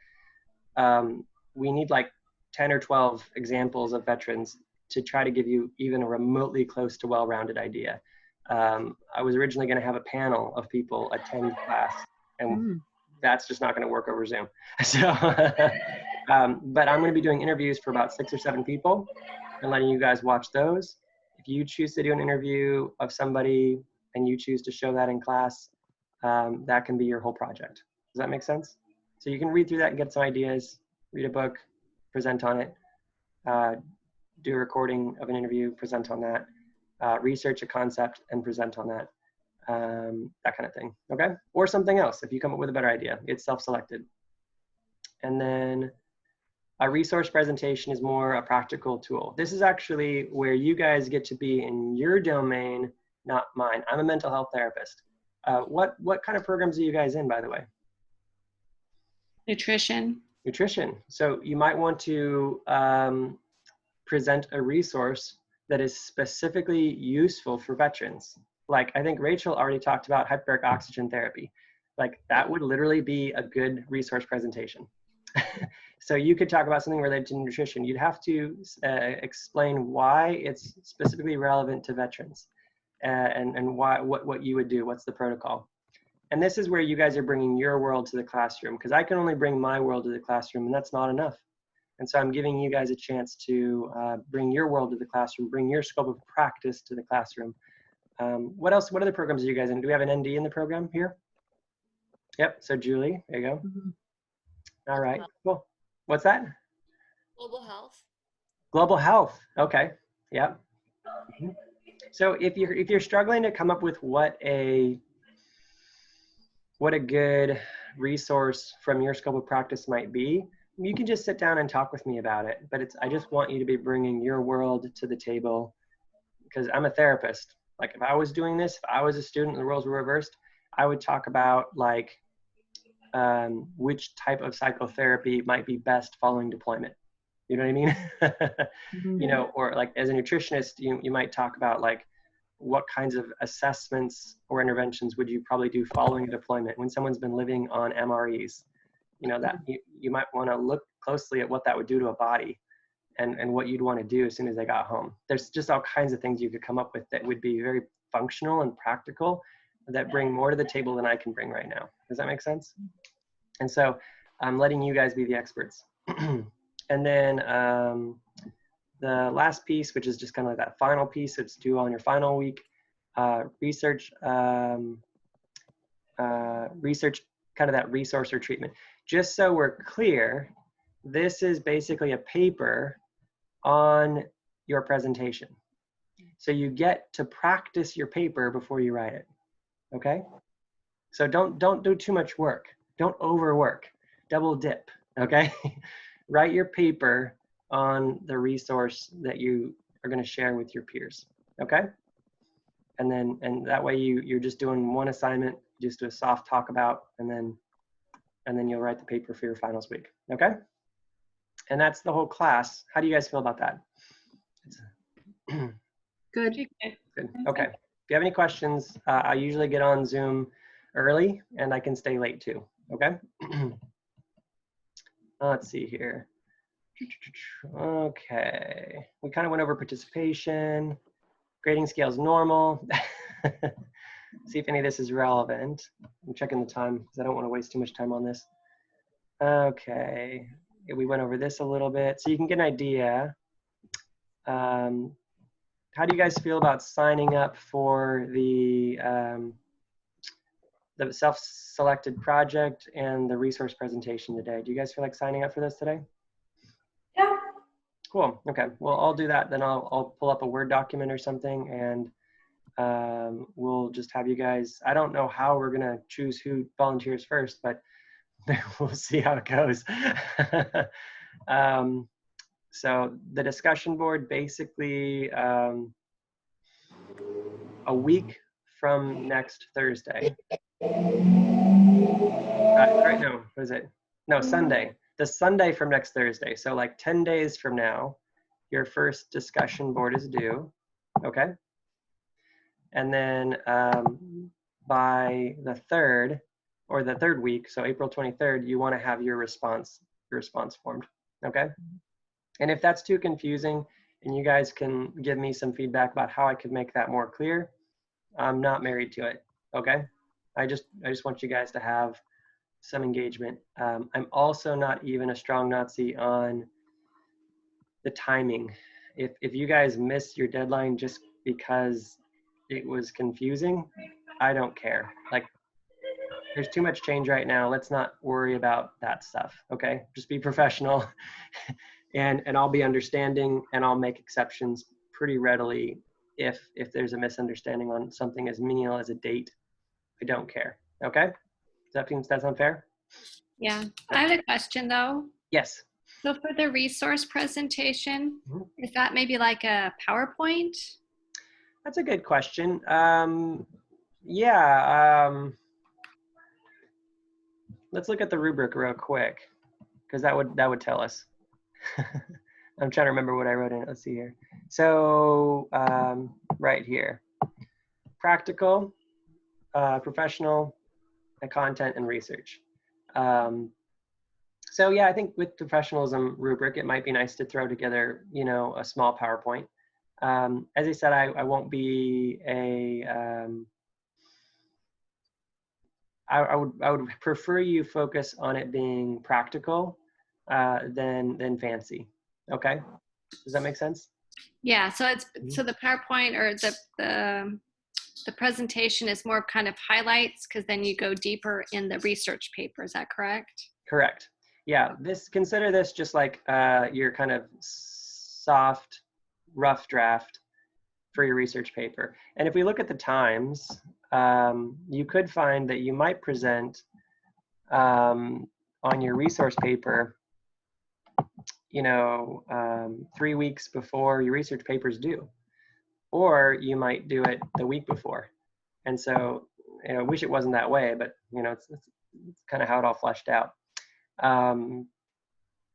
we need like 10 or 12 examples of veterans to try to give you even a remotely close to well-rounded idea. I was originally going to have a panel of people attend class, and that's just not going to work over Zoom. So, but I'm going to be doing interviews for about 6 or 7 people and letting you guys watch those. If you choose to do an interview of somebody and you choose to show that in class, that can be your whole project. Does that make sense? So you can read through that and get some ideas, read a book, present on it, do a recording of an interview, present on that, research a concept and present on that, that kind of thing, okay? Or something else if you come up with a better idea. It's self-selected. And then a resource presentation is more a practical tool. This is actually where you guys get to be in your domain, not mine. I'm a mental health therapist. What kind of programs are you guys in, by the way? Nutrition. Nutrition. So you might want to present a resource that is specifically useful for veterans. Like, I think Rachel already talked about hyperbaric oxygen therapy. Like, that would literally be a good resource presentation. So you could talk about something related to nutrition. You'd have to explain why it's specifically relevant to veterans, and what you would do. What's the protocol? And this is where you guys are bringing your world to the classroom, because I can only bring my world to the classroom, and that's not enough. And so I'm giving you guys a chance to bring your world to the classroom, bring your scope of practice to the classroom. What else? What other programs are you guys in? Do we have an ND in the program here? Yep. So Julie, there you go. Mhm. All right. Cool. What's that? Global health. Global health. Okay. Yep. Mhm. So if you're struggling to come up with what a good resource from your scope of practice might be, you can just sit down and talk with me about it. But I just want you to be bringing your world to the table, because I'm a therapist. Like if I was doing this, if I was a student and the roles were reversed, I would talk about like which type of psychotherapy might be best following deployment. You know what I mean? Mhm. You know, or like as a nutritionist, you might talk about like what kinds of assessments or interventions would you probably do following a deployment when someone's been living on MREs. You know, that you might want to look closely at what that would do to a body and what you'd want to do as soon as they got home. There's just all kinds of things you could come up with that would be very functional and practical, that bring more to the table than I can bring right now. Does that make sense? And so I'm letting you guys be the experts. And then the last piece, which is just kind of like that final piece, it's due on your final week, research kind of that resource or treatment. Just so we're clear, this is basically a paper on your presentation. So you get to practice your paper before you write it, okay? So don't do too much work. Don't overwork, double dip, okay? Write your paper on the resource that you are gonna share with your peers, okay? And that way you're just doing one assignment, just do a soft talk about, and then you'll write the paper for your finals week, okay? And that's the whole class. How do you guys feel about that? Good. Good. Okay. If you have any questions, I usually get on Zoom early and I can stay late too. Okay. Let's see here. Okay. We kind of went over participation. Grading scale is normal. See if any of this is relevant. I'm checking the time because I don't want to waste too much time on this. Okay. We went over this a little bit. So you can get an idea. How do you guys feel about signing up for the self-selected project and the resource presentation today? Do you guys feel like signing up for this today? Yeah. Cool. Okay. Well, I'll do that. Then I'll pull up a Word document or something, and we'll just have you guys. I don't know how we're gonna choose who volunteers first, but we'll see how it goes. So the discussion board, basically a week from next Thursday. Right, no, what is it? No, Sunday. The Sunday from next Thursday. So like 10 days from now, your first discussion board is due, okay? And then by the 3rd, or the 3rd week, so April 23rd, you want to have your response formed, okay? And if that's too confusing and you guys can give me some feedback about how I could make that more clear, I'm not married to it, okay? I just want you guys to have some engagement. I'm also not even a strong Nazi on the timing. If you guys miss your deadline just because it was confusing, I don't care. Like, there's too much change right now. Let's not worry about that stuff, okay? Just be professional. And I'll be understanding, and I'll make exceptions pretty readily if there's a misunderstanding on something as menial as a date. I don't care. Okay? Does that sound fair? Yeah. I have a question though. Yes. So for the resource presentation, Mhm. is that maybe like a PowerPoint? That's a good question. Yeah. Let's look at the rubric real quick, because that would tell us. I'm trying to remember what I wrote in it. Let's see here. So right here, practical, professional, content, and research. So yeah, I think with the professionalism rubric, it might be nice to throw together, you know, a small PowerPoint. As I said, I won't be a I would prefer you focus on it being practical than fancy. Okay, does that make sense? Yeah, so so the PowerPoint or the presentation is more kind of highlights, because then you go deeper in the research paper. Is that correct? Correct. Yeah, consider this just like your kind of soft, rough draft for your research paper. And if we look at the times, you could find that you might present on your resource paper, 3 weeks before your research paper is due, or you might do it the week before. And so, I wish it wasn't that way, but it's kind of how it all fleshed out. And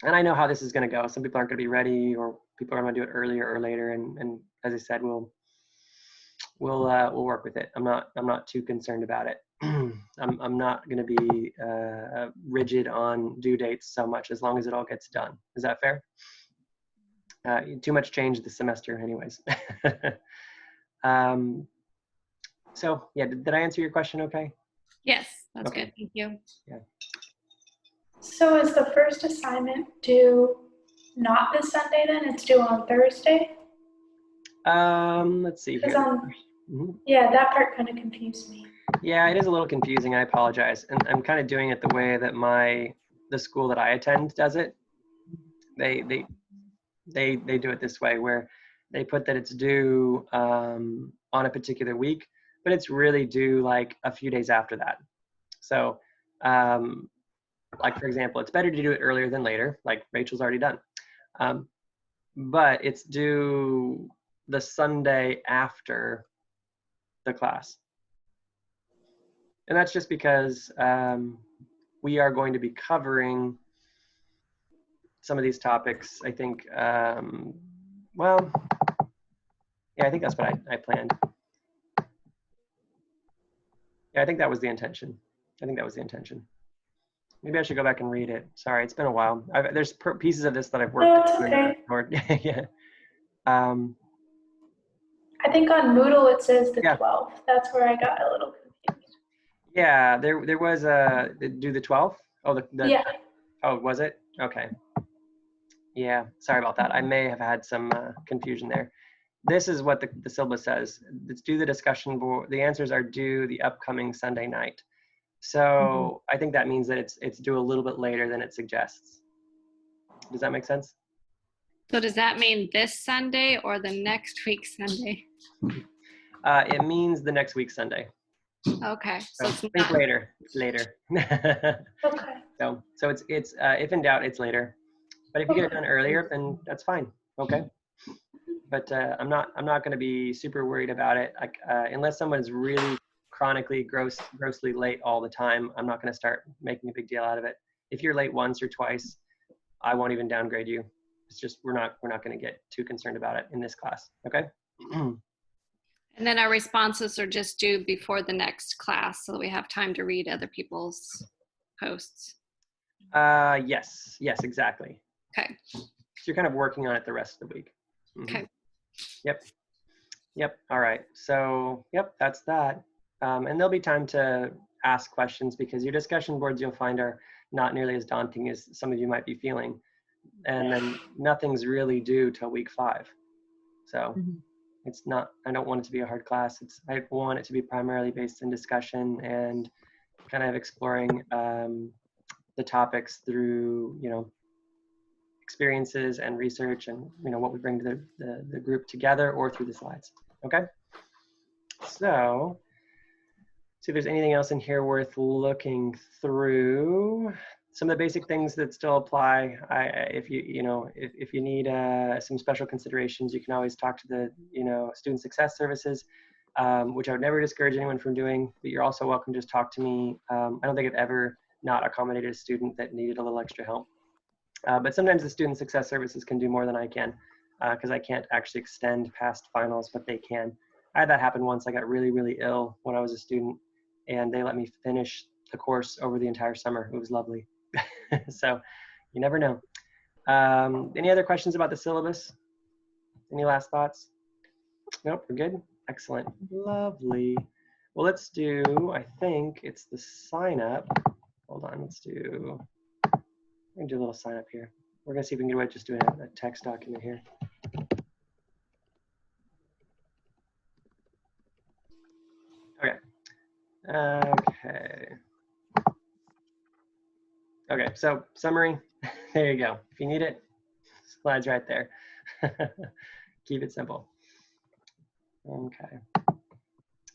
I know how this is going to go. Some people aren't going to be ready, or people are going to do it earlier or later. And as I said, we'll work with it. I'm not too concerned about it. I'm not going to be rigid on due dates so much, as long as it all gets done. Is that fair? Too much change this semester, anyways. So yeah, did I answer your question okay? Yes, that's Okay. good. Thank you. Yeah. So is the first assignment due not this Sunday then? It's due on Thursday? Let's see Because here. Mhm. yeah, that part kind of confused me. Yeah, it is a little confusing. I apologize. And I'm kind of doing it the way that the school that I attend does it. They do it this way, where they put that it's due on a particular week, but it's really due like a few days after that. So, like for example, it's better to do it earlier than later, like Rachel's already done. But it's due the Sunday after the class. And that's just because we are going to be covering some of these topics, I think. Well, yeah, I think that's what I planned. Yeah, I think that was the intention. Maybe I should go back and read it. Sorry, it's been a while. There's pieces of this that I've worked No, it's on. okay. Yeah. I think on Moodle it says the Yeah. 12th. That's where I got a little confused. Yeah, there was do the 12th? Oh, Yeah. Oh, was it? Okay. Yeah, sorry about that. I may have had some confusion there. This is what the syllabus says. It's due the discussion board. The answers are due the upcoming Sunday night. So I think that means that it's due a little bit later than it suggests. Does that make sense? So does that mean this Sunday or the next week Sunday? It means the next week Sunday. Okay, so it's think not, later. It's later. Okay. So it's if in doubt, it's later. But if you get it done earlier, then that's fine. Okay. But I'm not going to be super worried about it. Like unless someone's really chronically grossly late all the time, I'm not going to start making a big deal out of it. If you're late once or twice, I won't even downgrade you. It's just we're not going to get too concerned about it in this class. Okay. and then our responses are just due before the next class, so that we have time to read other people's posts. Yes, exactly. Okay. So you're kind of working on it the rest of the week. Okay. Yep. All right. So, yep, that's that. And there'll be time to ask questions, because your discussion boards you'll find are not nearly as daunting as some of you might be feeling. And then nothing's really due till week 5. So it's not, I don't want it to be a hard class. I want it to be primarily based in discussion and kind of exploring the topics through, experiences and research, and what we bring to the group together, or through the slides. Okay. So see if there's anything else in here worth looking through. Some of the basic things that still apply. If you need some special considerations, you can always talk to the student success services, which I would never discourage anyone from doing. But you're also welcome to just talk to me. I don't think I've ever not accommodated a student that needed a little extra help. But sometimes the student success services can do more than I can, because I can't actually extend past finals, but they can. I had that happen once. I got really, really ill when I was a student, and they let me finish the course over the entire summer. It was lovely. So you never know. Any other questions about the syllabus? Any last thoughts? Nope, we're good. Excellent. Lovely. Well, let's do, I think it's the sign up. Hold on, let's do, we're gonna do a little sign up here. We're gonna see if we can get away with just doing a text document here. Okay. Okay. Okay, so summary, there you go. If you need it, slides right there. Keep it simple. Okay.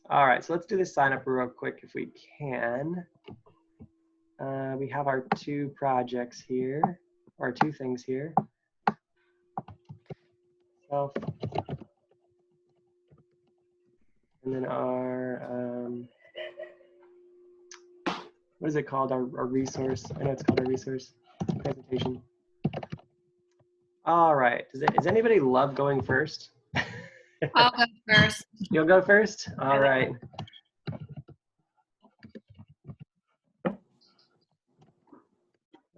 All right, so let's do this sign up real quick if we can. We have our two projects here, or two things here. Self. And then our, what is it called? Our resource. I know it's called our resource presentation. All right, does anybody love going first? I'll go first. You'll go first? All right.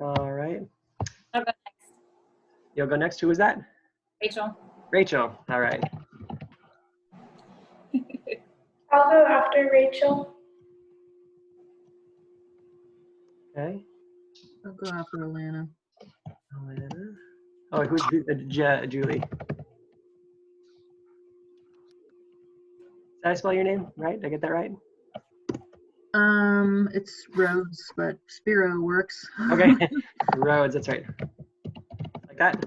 All right. I'll go next. You'll go next. Who was that? Rachel. Rachel. All right. I'll go after Rachel. Okay. I'll go after Alana. Alana. Oh, who's Julie? Did I spell your name right? Did I get that right? It's Rhodes, but Spiro works. Okay. Rhodes, that's right. Like that?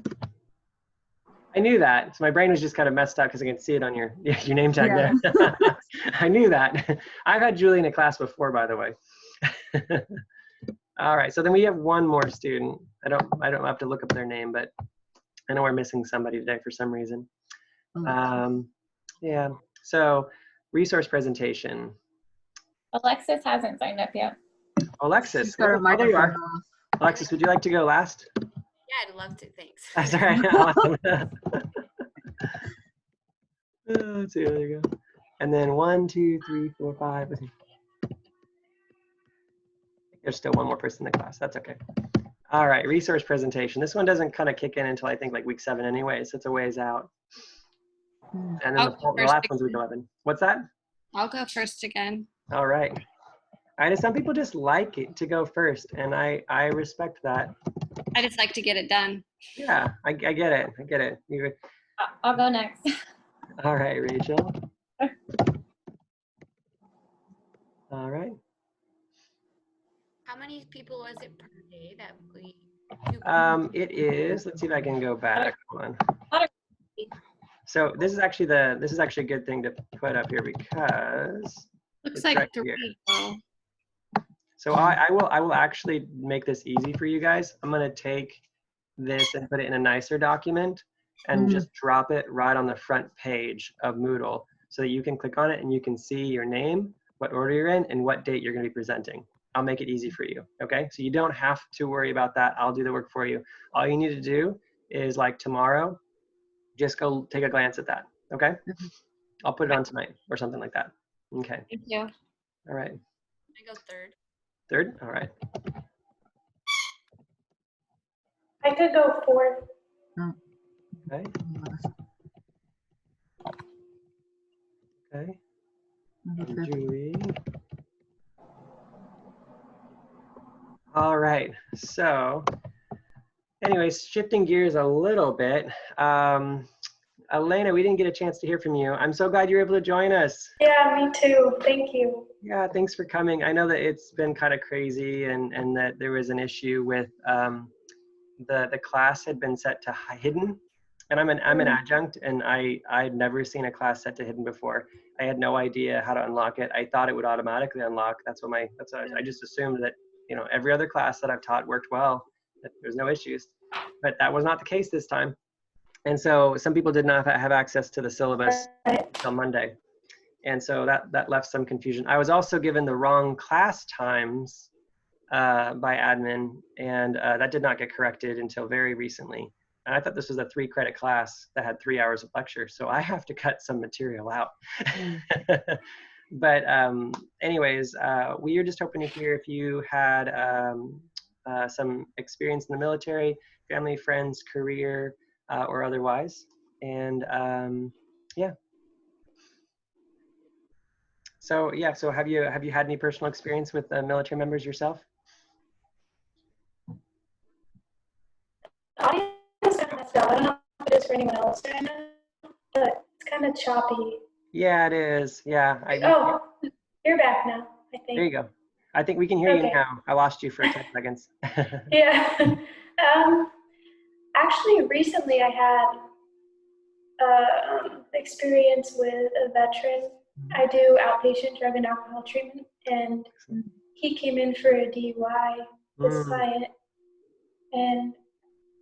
I knew that. So my brain was just kind of messed up because I can see it on your name tag Yeah. there. I knew that. I've had Julie in a class before, by the way. All right, so then we have one more student. I don't have to look up their name, but I know we're missing somebody today for some reason. Yeah, so resource presentation. Alexis hasn't signed up yet. Alexis, She's got her oh, there you are. microphone off. Alexis, would you like to go last? Yeah, I'd love to. Thanks. That's all right. Awesome. Let's see, there you go. And then 1, 2, 3, 4, 5. There's still one more person in the class. That's okay. All right, resource presentation. This one doesn't kind of kick in until I think like week 7 anyway, so it's a ways out. And then the last one's week 11. What's that? I'll go first again. All right. I know some people just like it to go first, and I respect that. I just like to get it done. Yeah, I get it. I get it. I'll go next. All right, Rachel. All right. How many people was it per day that we? It is. Let's see if I can go back. Hold on. So this is actually a good thing to put up here because Looks it's like right 3. here. Oh, So I will actually make this easy for you guys. I'm gonna take this and put it in a nicer document and just drop it right on the front page of Moodle so that you can click on it and you can see your name, what order you're in, and what date you're gonna be presenting. I'll make it easy for you, okay? So you don't have to worry about that. I'll do the work for you. All you need to do is like tomorrow, just go take a glance at that, okay? I'll put it on tonight or something like that. Okay, thank you. all right. I go third. Third, all right. I could go fourth. Okay, okay. And Julie. All right, so anyways, shifting gears a little bit. Elena, we didn't get a chance to hear from you. I'm so glad you were able to join us. Yeah, me too. Thank you. Yeah, thanks for coming. I know that it's been kind of crazy and that there was an issue with the class had been set to hidden. And I'm an adjunct, and I'd never seen a class set to hidden before. I had no idea how to unlock it. I thought it would automatically unlock. I just assumed that, you know, every other class that I've taught worked well, that there's no issues. But that was not the case this time. And so some people did not have access to the syllabus until Monday. And so that left some confusion. I was also given the wrong class times by admin, and that did not get corrected until very recently. And I thought this was a 3-credit class that had 3 hours of lecture, so I have to cut some material out. But anyways, we are just hoping to hear if you had some experience in the military, family, friends, career, or otherwise. And yeah. So yeah, so have you had any personal experience with military members yourself? The audio is kind of messed up. I don't know if it is for anyone else right now, but it's kind of choppy. Yeah, it is. Yeah. Oh, you're back now, I think. There you go. I think we can hear you Okay. now. I lost you for 10 seconds. Yeah. Actually, recently I had experience with a veteran. I do outpatient drug and alcohol treatment, and he came in for a DUI this client, and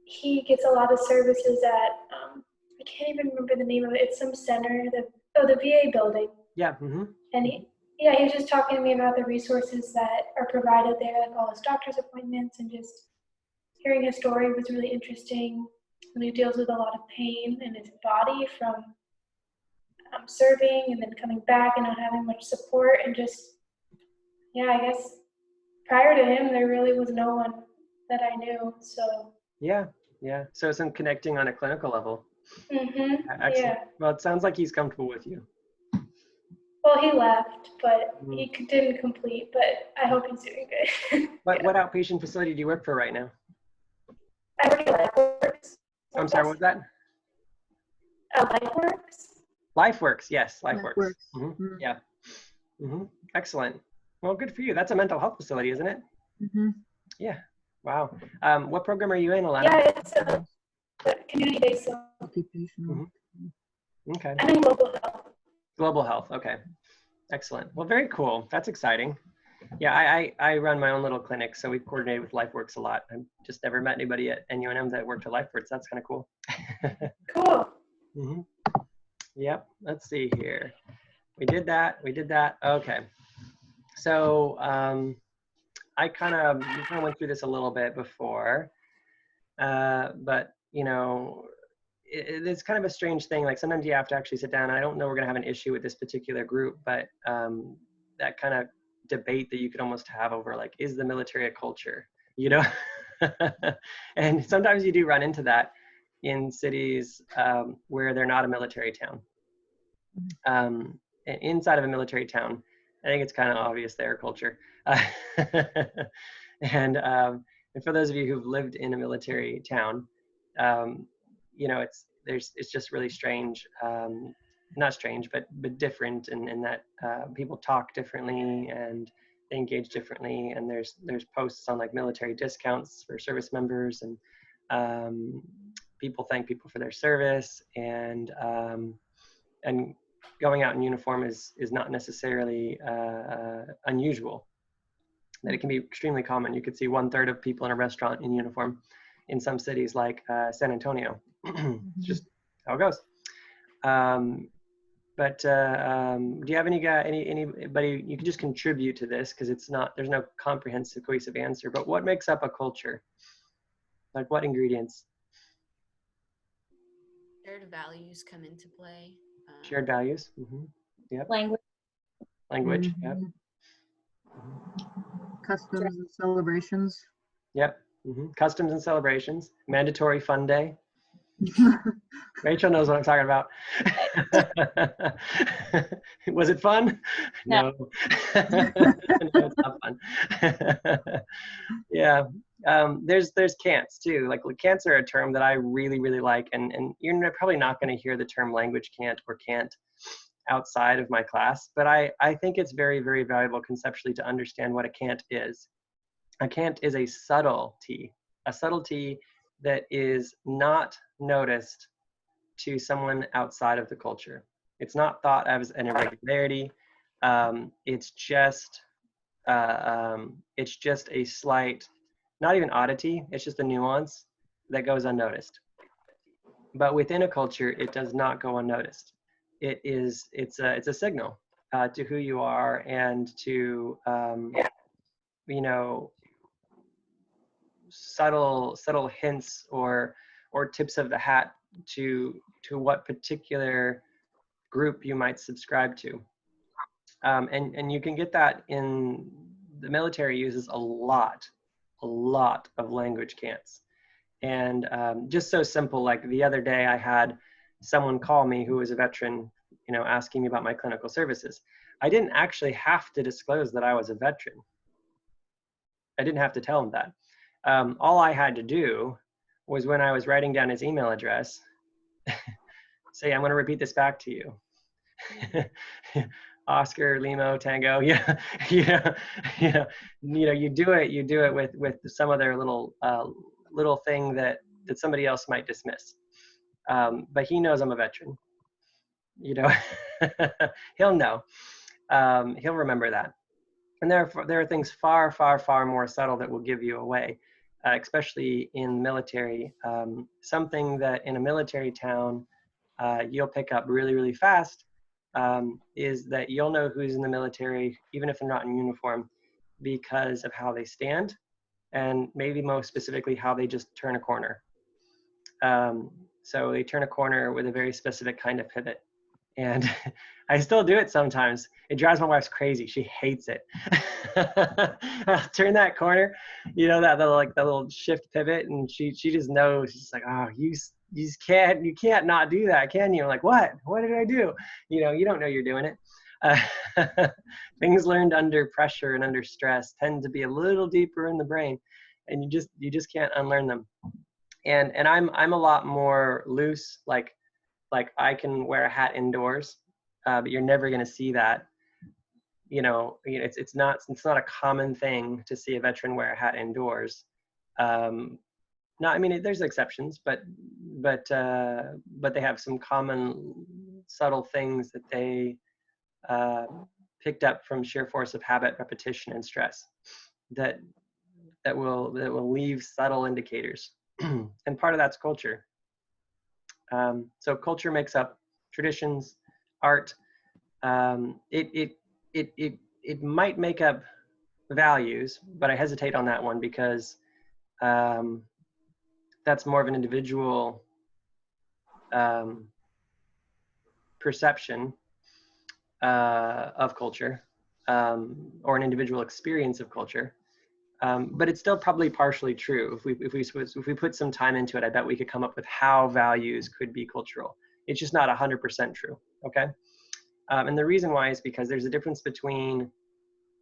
he gets a lot of services at I can't even remember the name of it. It's some center, the VA building. Yeah. And he was just talking to me about the resources that are provided there, like all his doctor's appointments, and just hearing his story was really interesting. And he deals with a lot of pain in his body from serving and then coming back and not having much support, and just, yeah, I guess prior to him, there really was no one that I knew, so. Yeah. So some connecting on a clinical level. Excellent. Yeah. Well, it sounds like he's comfortable with you. Well, he left, but he didn't complete, but I hope he's doing good. What outpatient facility do you work for right now? I work at LifeWorks. I'm sorry, what was that? LifeWorks. LifeWorks, yes, LifeWorks. LifeWorks. Yeah. Excellent. Well, good for you. That's a mental health facility, isn't it? Yeah. Wow. What program are you in, Alana? Yeah, it's community-based. So Okay. I'm in global health. Global health. Okay. Excellent. Well, very cool. That's exciting. Yeah, I run my own little clinic, so we coordinate with LifeWorks a lot. I've just never met anybody at NUNM that worked at LifeWorks. That's kind of cool. Cool. Yep. Let's see here. We did that. Okay. So we kind of went through this a little bit before, but you know, it's kind of a strange thing. Like sometimes you have to actually sit down. I don't know we're going to have an issue with this particular group, but that kind of debate that you could almost have over like, is the military a culture? You know, and sometimes you do run into that in cities where they're not a military town. Inside of a military town, I think it's kind of obvious their culture. And for those of you who've lived in a military town, you know, it's just really strange, not strange, but different in that people talk differently and they engage differently. And there's posts on like military discounts for service members, and people thank people for their service, and going out in uniform is not necessarily unusual. That it can be extremely common. You could see 1/3 of people in a restaurant in uniform in some cities like San Antonio. It's just how it goes. But do you have anybody you can just contribute to this, because there's no comprehensive cohesive answer, but what makes up a culture? Like what ingredients? Shared values come into play. Shared values. Yep. Language. Yep. Customs and celebrations. Yep. Customs and celebrations. Mandatory fun day. Rachel knows what I'm talking about. Was it fun? No. No, it's not fun. Yeah. There's cants too. Like cants are a term that I really, really like, and you're probably not going to hear the term language cant or cant outside of my class, but I think it's very, very valuable conceptually to understand what a cant is. A cant is a subtlety that is not noticed to someone outside of the culture. It's not thought of as an irregularity. It's just a slight, not even oddity, it's just a nuance that goes unnoticed. But within a culture, it does not go unnoticed. It's a signal to who you are, and to you know, subtle hints or tips of the hat to what particular group you might subscribe to. And you can get that in the military. Uses a lot of language cants. And just so simple, like the other day I had someone call me who was a veteran asking me about my clinical services. I didn't actually have to disclose that I was a veteran. I didn't have to tell him that. All I had to do was, when I was writing down his email address, say, I'm going to repeat this back to you. Oscar, Limo, Tango. Yeah. You do it with some other little thing that somebody else might dismiss. But he knows I'm a veteran. He'll know. He'll remember that. And there are things far, far, far more subtle that will give you away, especially in military. Something that in a military town you'll pick up really, really fast is that you'll know who's in the military, even if they're not in uniform, because of how they stand, and maybe most specifically how they just turn a corner. So they turn a corner with a very specific kind of pivot. And I still do it sometimes. It drives my wife crazy. She hates it. I'll turn that corner, that little shift pivot, and she just knows. She's like, oh, you can't not do that, can you? I'm like, what did I do? You don't know you're doing it. Things learned under pressure and under stress tend to be a little deeper in the brain, and you just can't unlearn them. And I'm a lot more loose, like I can wear a hat indoors, but you're never going to see that. It's not a common thing to see a veteran wear a hat indoors. There's exceptions, but they have some common subtle things that they picked up from sheer force of habit, repetition, and stress that will leave subtle indicators. And part of that's culture. So culture makes up traditions, art. It might make up values, but I hesitate on that one because that's more of an individual perception of culture, or an individual experience of culture. But it's still probably partially true. If we put some time into it, I bet we could come up with how values could be cultural. It's just not 100% true, okay? And the reason why is because there's a difference between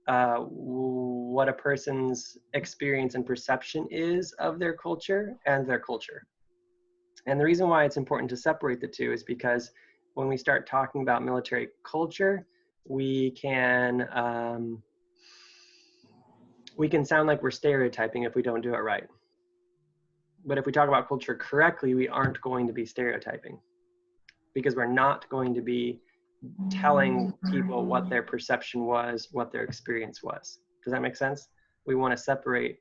what a person's experience and perception is of their culture and their culture. And the reason why it's important to separate the two is because when we start talking about military culture, we can sound like we're stereotyping if we don't do it right. But if we talk about culture correctly, we aren't going to be stereotyping, because we're not going to be telling people what their perception was, what their experience was. Does that make sense? We want to separate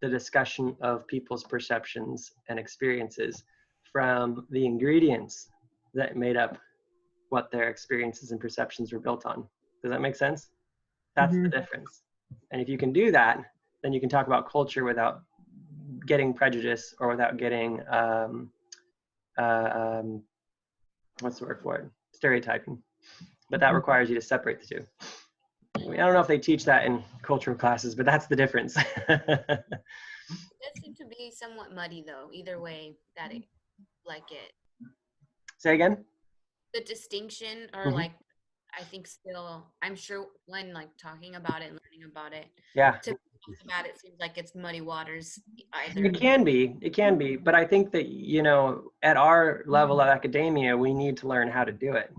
the discussion of people's perceptions and experiences from the ingredients that made up what their experiences and perceptions were built on. Does that make sense? That's the difference. And if you can do that, then you can talk about culture without getting prejudice or without getting, what's the word for it? Stereotyping. But that requires you to separate the two. I don't know if they teach that in cultural classes, but that's the difference. It does seem to be somewhat muddy, though, either way that it, Say again? The distinction, or I think still, I'm sure when talking about it and learning about it, Yeah. to talk about it seems like it's muddy waters either. It can be, but I think that, at our level of academia, we need to learn how to do it.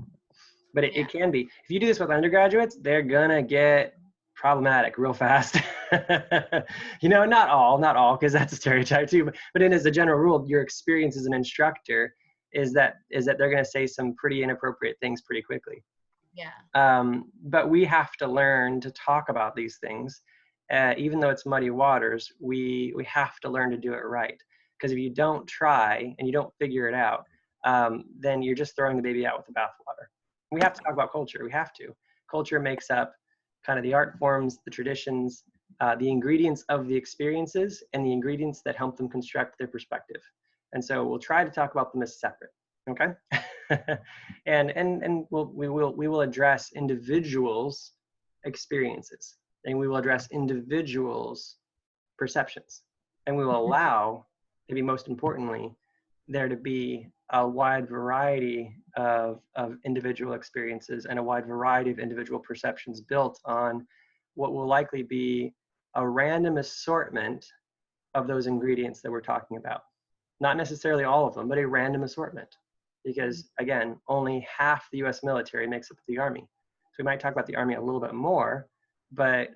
But it can be. If you do this with undergraduates, they're gonna get problematic real fast. Not all, because that's a stereotype too, but as a general rule, your experience as an instructor is that they're gonna say some pretty inappropriate things pretty quickly. Yeah. But we have to learn to talk about these things. Even though it's muddy waters, we have to learn to do it right. Because if you don't try and you don't figure it out, then you're just throwing the baby out with the bathwater. We have to talk about culture. We have to. Culture makes up kind of the art forms, the traditions, the ingredients of the experiences, and the ingredients that help them construct their perspective. And so we'll try to talk about them as separate. Okay. and we will address individuals' experiences, and we will address individuals' perceptions, and we will allow, maybe most importantly, there to be a wide variety of individual experiences and a wide variety of individual perceptions built on what will likely be a random assortment of those ingredients that we're talking about. Not necessarily all of them, but a random assortment. Because again, only half the US military makes up the Army. So we might talk about the Army a little bit more, but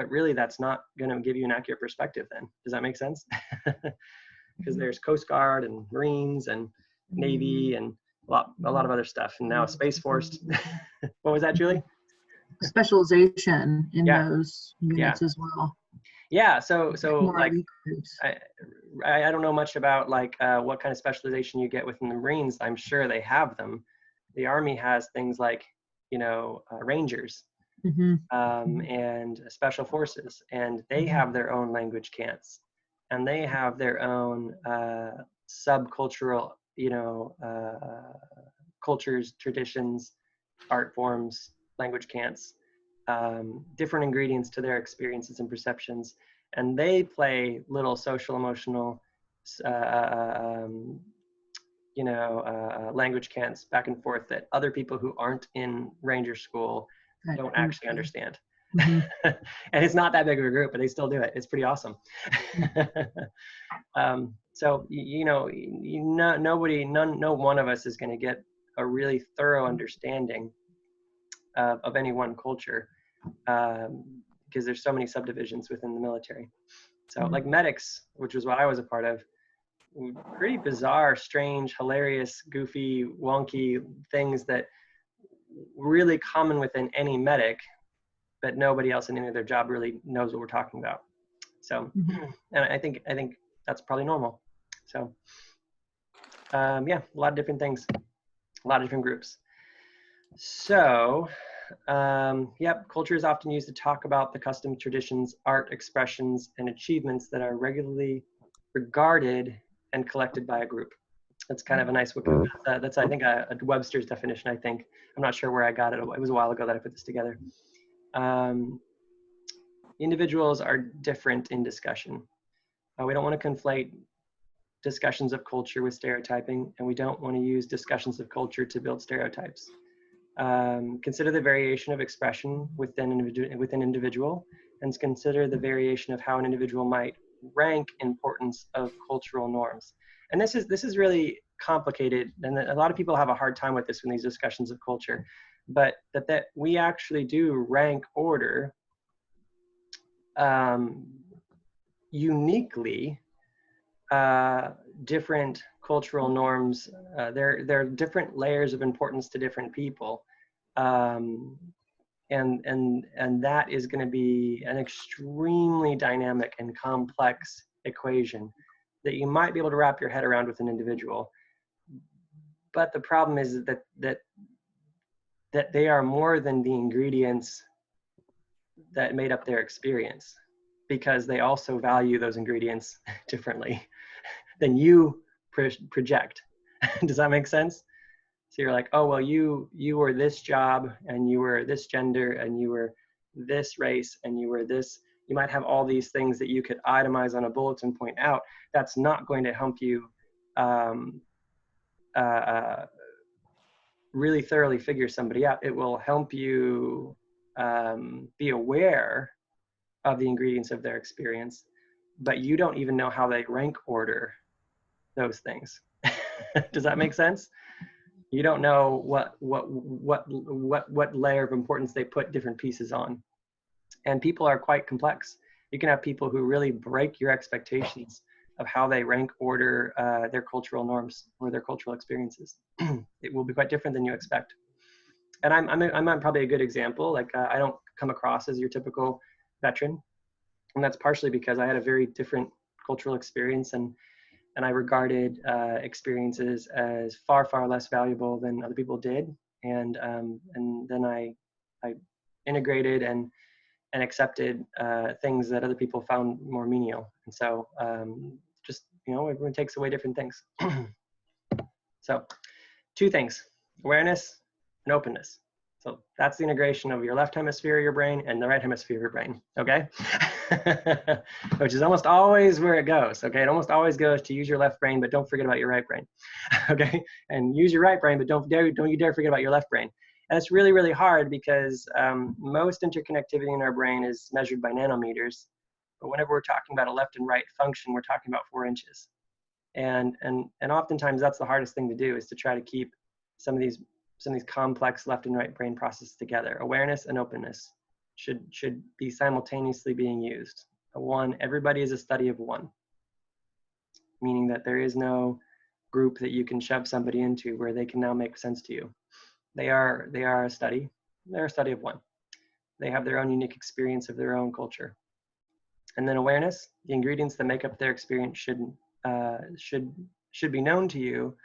really that's not gonna give you an accurate perspective then. Does that make sense? Because there's Coast Guard and Marines and Navy and a lot of other stuff. And now Space Force. What was that, Julie? Specialization in Yeah. those units as well. Yeah, so More like elite groups. I don't know much about like what kind of specialization you get within the Marines. I'm sure they have them. The Army has things like, you know, Rangers Mhm. and Special Forces, and they have their own language camps, and they have their own subcultural, you know, cultures, traditions, art forms, language camps, different ingredients to their experiences and perceptions. And they play little social emotional, language camps back and forth that other people who aren't in Ranger school don't actually understand. Mhm. And it's not that big of a group, but they still do it. It's pretty awesome. So no one of us is going to get a really thorough understanding of any one culture, because there's so many subdivisions within the military. So like medics, which was what I was a part of, pretty bizarre, strange, hilarious, goofy, wonky things that really common within any medic, but nobody else in any of their job really knows what we're talking about. So, and I think that's probably normal. So, yeah, a lot of different things, a lot of different groups. So, yep, culture is often used to talk about the customs, traditions, art, expressions, and achievements that are regularly regarded and collected by a group. That's kind of a nice Wikipedia. That's I think a Webster's definition. I think I'm not sure where I got it. It was a while ago that I put this together. Individuals are different in discussion. We don't want to conflate discussions of culture with stereotyping, and we don't want to use discussions of culture to build stereotypes. Consider the variation of expression within individual, and consider the variation of how an individual might rank importance of cultural norms. And this is really complicated, and a lot of people have a hard time with this in these discussions of culture, but that we actually do rank order uniquely different cultural norms. There are different layers of importance to different people, and that is going to be an extremely dynamic and complex equation that you might be able to wrap your head around with an individual. But the problem is that they are more than the ingredients that made up their experience, because they also value those ingredients differently than you project. Does that make sense? So you're like, oh, well, you were this job, and you were this gender, and you were this race, and you were this. You might have all these things that you could itemize on a bulletin point out. That's not going to help you really thoroughly figure somebody out. It will help you be aware of the ingredients of their experience, but you don't even know how they rank order those things. Does that make sense? You don't know what layer of importance they put different pieces on. And people are quite complex. You can have people who really break your expectations of how they rank order their cultural norms or their cultural experiences. It will be quite different than you expect. And I'm probably a good example. Like I don't come across as your typical veteran, and that's partially because I had a very different cultural experience, and I regarded experiences as far less valuable than other people did, and then I integrated and accepted things that other people found more menial. And so just, everyone takes away different things. So 2 things: awareness and openness. So that's the integration of your left hemisphere of your brain and the right hemisphere of your brain, okay? Which is almost always where it goes, okay? It almost always goes to use your left brain, but don't forget about your right brain, okay? And use your right brain, but don't you dare forget about your left brain. And it's really, really hard because most interconnectivity in our brain is measured by nanometers. But whenever we're talking about a left and right function, we're talking about 4 inches. And oftentimes that's the hardest thing to do, is to try to keep some of these complex left and right brain processes together. Awareness and openness should be simultaneously being used. Everybody is a study of one, meaning that there is no group that you can shove somebody into where they can now make sense to you. They are a study. They're a study of one. They have their own unique experience of their own culture. And then awareness, the ingredients that make up their experience should be known to you.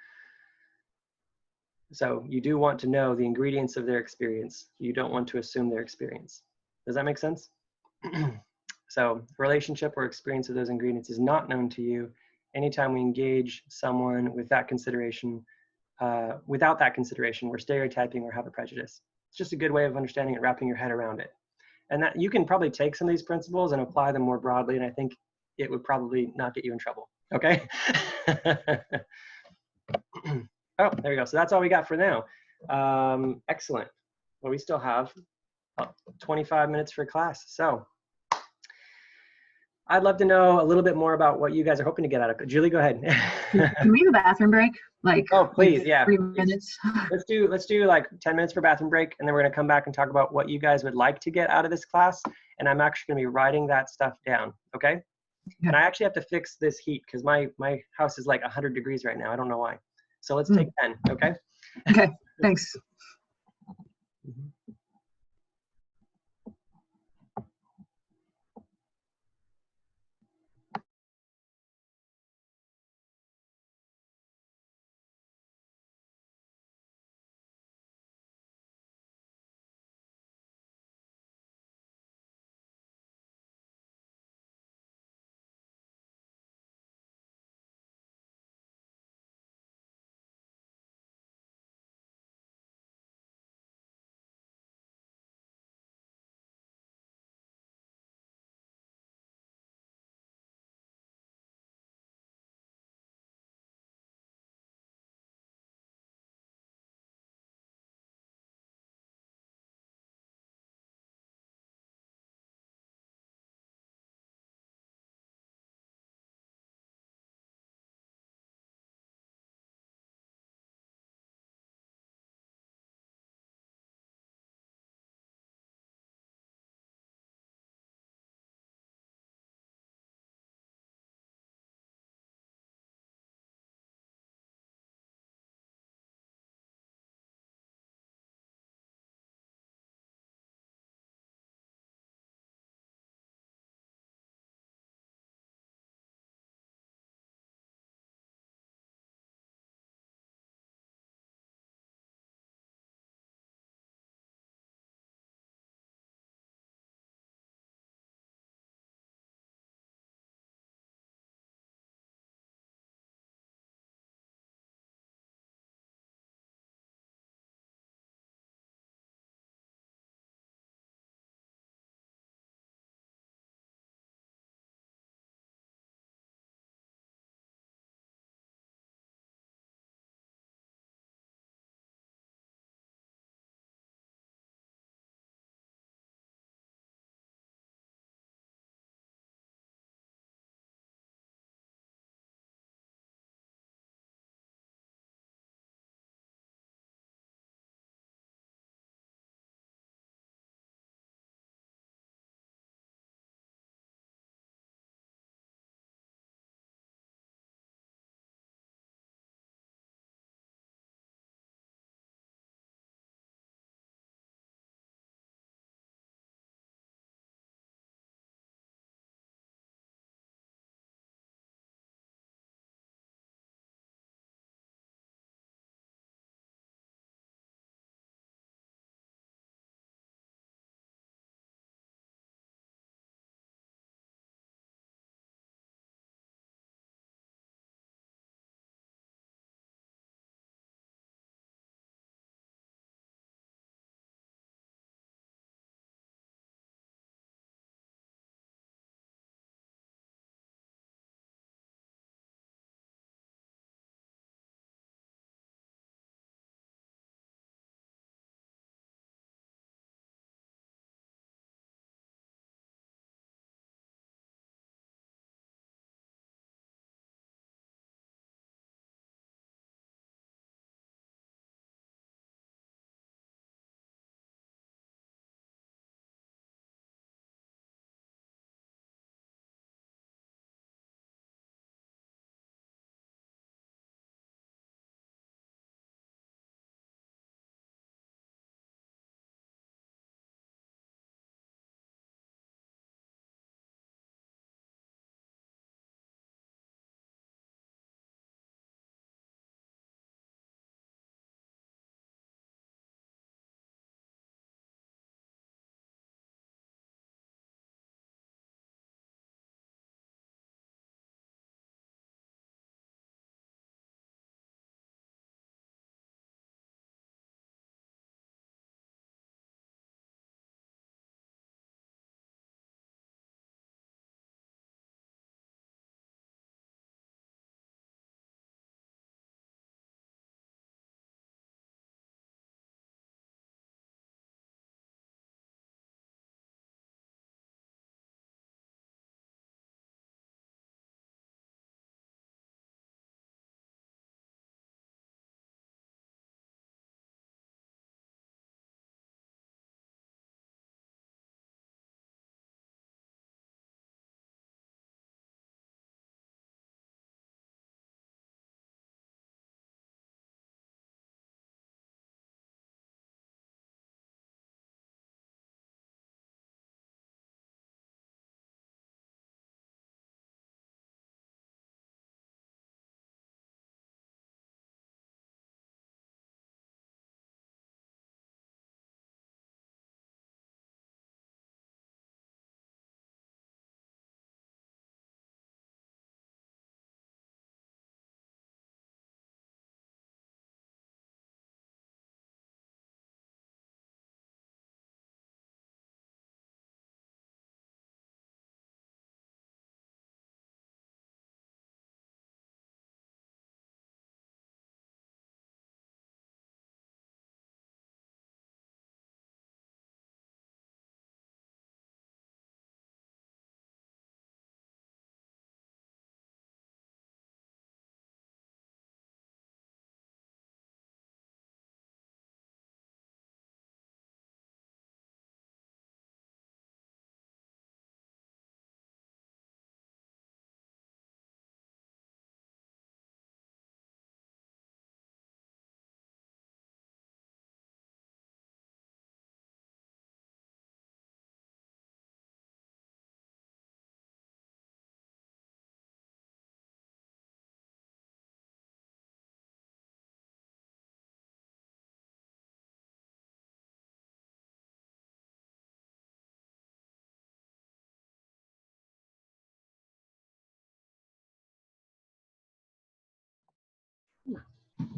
So you do want to know the ingredients of their experience. You don't want to assume their experience. Does that make sense? So relationship or experience of those ingredients is not known to you. Anytime we engage someone with that consideration, without that consideration, we're stereotyping or have a prejudice. It's just a good way of understanding it, wrapping your head around it. And that you can probably take some of these principles and apply them more broadly, and I think it would probably not get you in trouble, okay? Oh, there we go. So that's all we got for now. Excellent. Well, we still have 25 minutes for class. So I'd love to know a little bit more about what you guys are hoping to get out of it. Julie, go ahead. Can we have a bathroom break? Like, oh, please, yeah. 3 minutes. Let's do like 10 minutes for bathroom break, and then we're gonna come back and talk about what you guys would like to get out of this class. And I'm actually gonna be writing that stuff down, okay? Yeah. And I actually have to fix this heat because my house is like 100 degrees right now. I don't know why. So let's take 10, okay? Okay, thanks.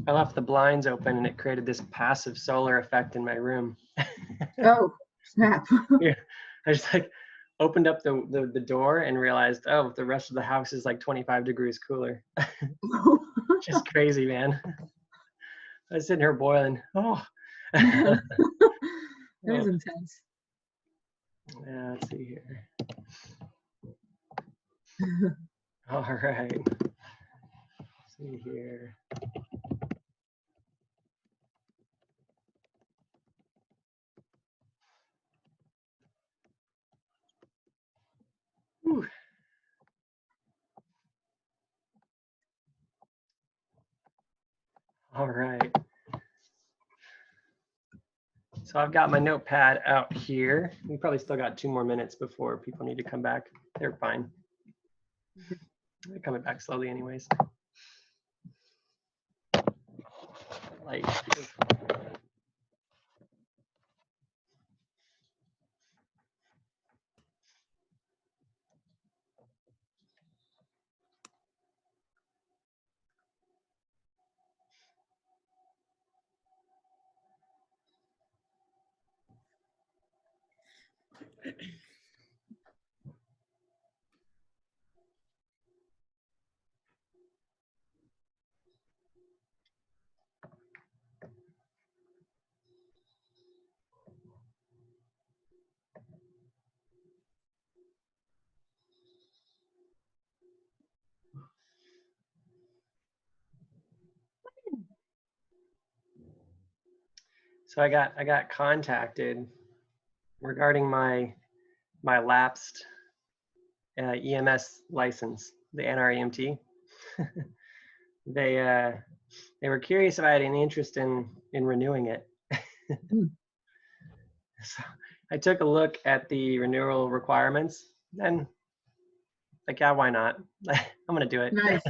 I left the blinds open and it created this passive solar effect in my room. Oh, snap. Yeah, I just like opened up the door and realized, oh, the rest of the house is like 25 degrees cooler. Just crazy, man. I was sitting here boiling. Oh. That is Oh. intense. Yeah, let's see here. All right. Let's see here. Whew. All right. So I've got my notepad out here. We probably still got 2 more minutes before people need to come back. They're fine. They're coming back slowly anyways. Like, so I got contacted regarding my lapsed EMS license, the NREMT. They were curious if I had any interest in renewing it. So I took a look at the renewal requirements and like, yeah, why not? I'm gonna do it. Nice.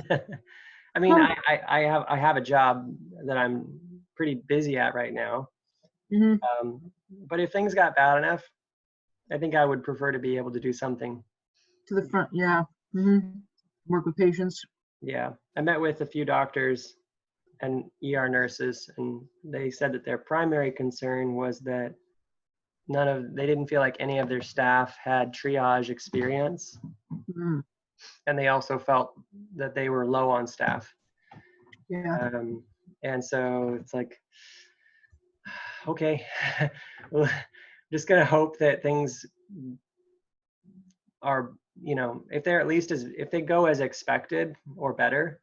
I mean, Huh. I have a job that I'm pretty busy at right now. Mhm. But if things got bad enough, I think I would prefer to be able to do something. To the front, yeah. Work with patients. Yeah, I met with a few doctors and ER nurses, and they said that their primary concern was that they didn't feel like any of their staff had triage experience. Mm, And they also felt that they were low on staff. yeah. And so it's like, okay, well, just gonna hope that things are, if they're at least if they go as expected or better,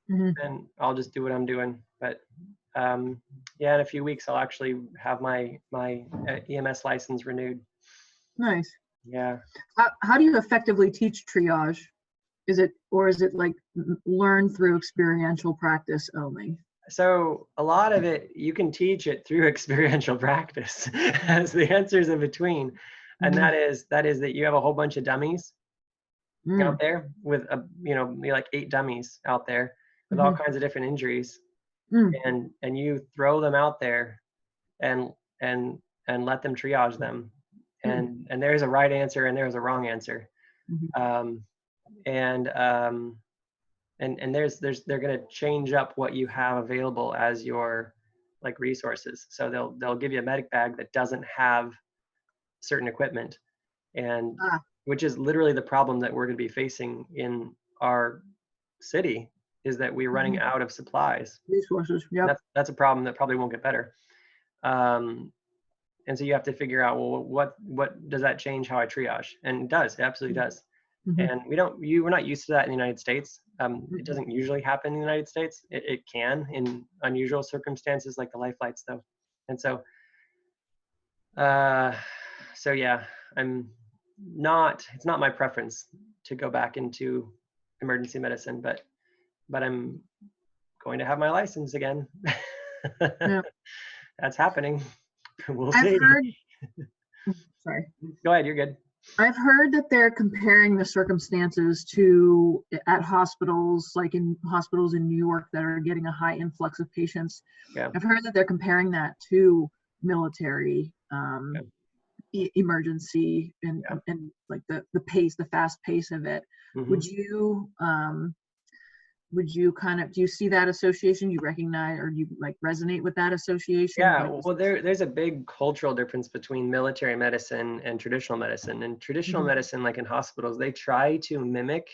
Mhm. then I'll just do what I'm doing. But yeah, in a few weeks I'll actually have my EMS license renewed. Nice. Yeah. How do you effectively teach triage? Is it like learn through experiential practice only? So a lot of it, you can teach it through experiential practice as the answers in between. And that is that you have a whole bunch of dummies out there with like 8 dummies out there with all kinds of different injuries. And you throw them out there and let them triage them. And there's a right answer and there's a wrong answer. And they're going to change up what you have available as your like resources. So they'll give you a medic bag that doesn't have certain equipment, and which is literally the problem that we're going to be facing in our city, is that we're running out of supplies. Resources. Yep. That's a problem that probably won't get better. And so you have to figure out, well, what does that change how I triage? And it does, it absolutely does. And we're not used to that in the United States. It doesn't usually happen in the United States. It can in unusual circumstances like the life flights though. And so, so yeah, it's not my preference to go back into emergency medicine, but I'm going to have my license again. Yeah. That's happening. We'll I've see. heard, sorry. Go ahead, you're good. I've heard that they're comparing the circumstances at hospitals, like in hospitals in New York that are getting a high influx of patients. Yeah. I've heard that they're comparing that to military emergency and like the fast pace of it. Would you would you do you see that association? You recognize, or you like resonate with that association? Yeah, Like, well, there's a big cultural difference between military medicine and traditional medicine. And traditional Mhm. medicine, like in hospitals, they try to mimic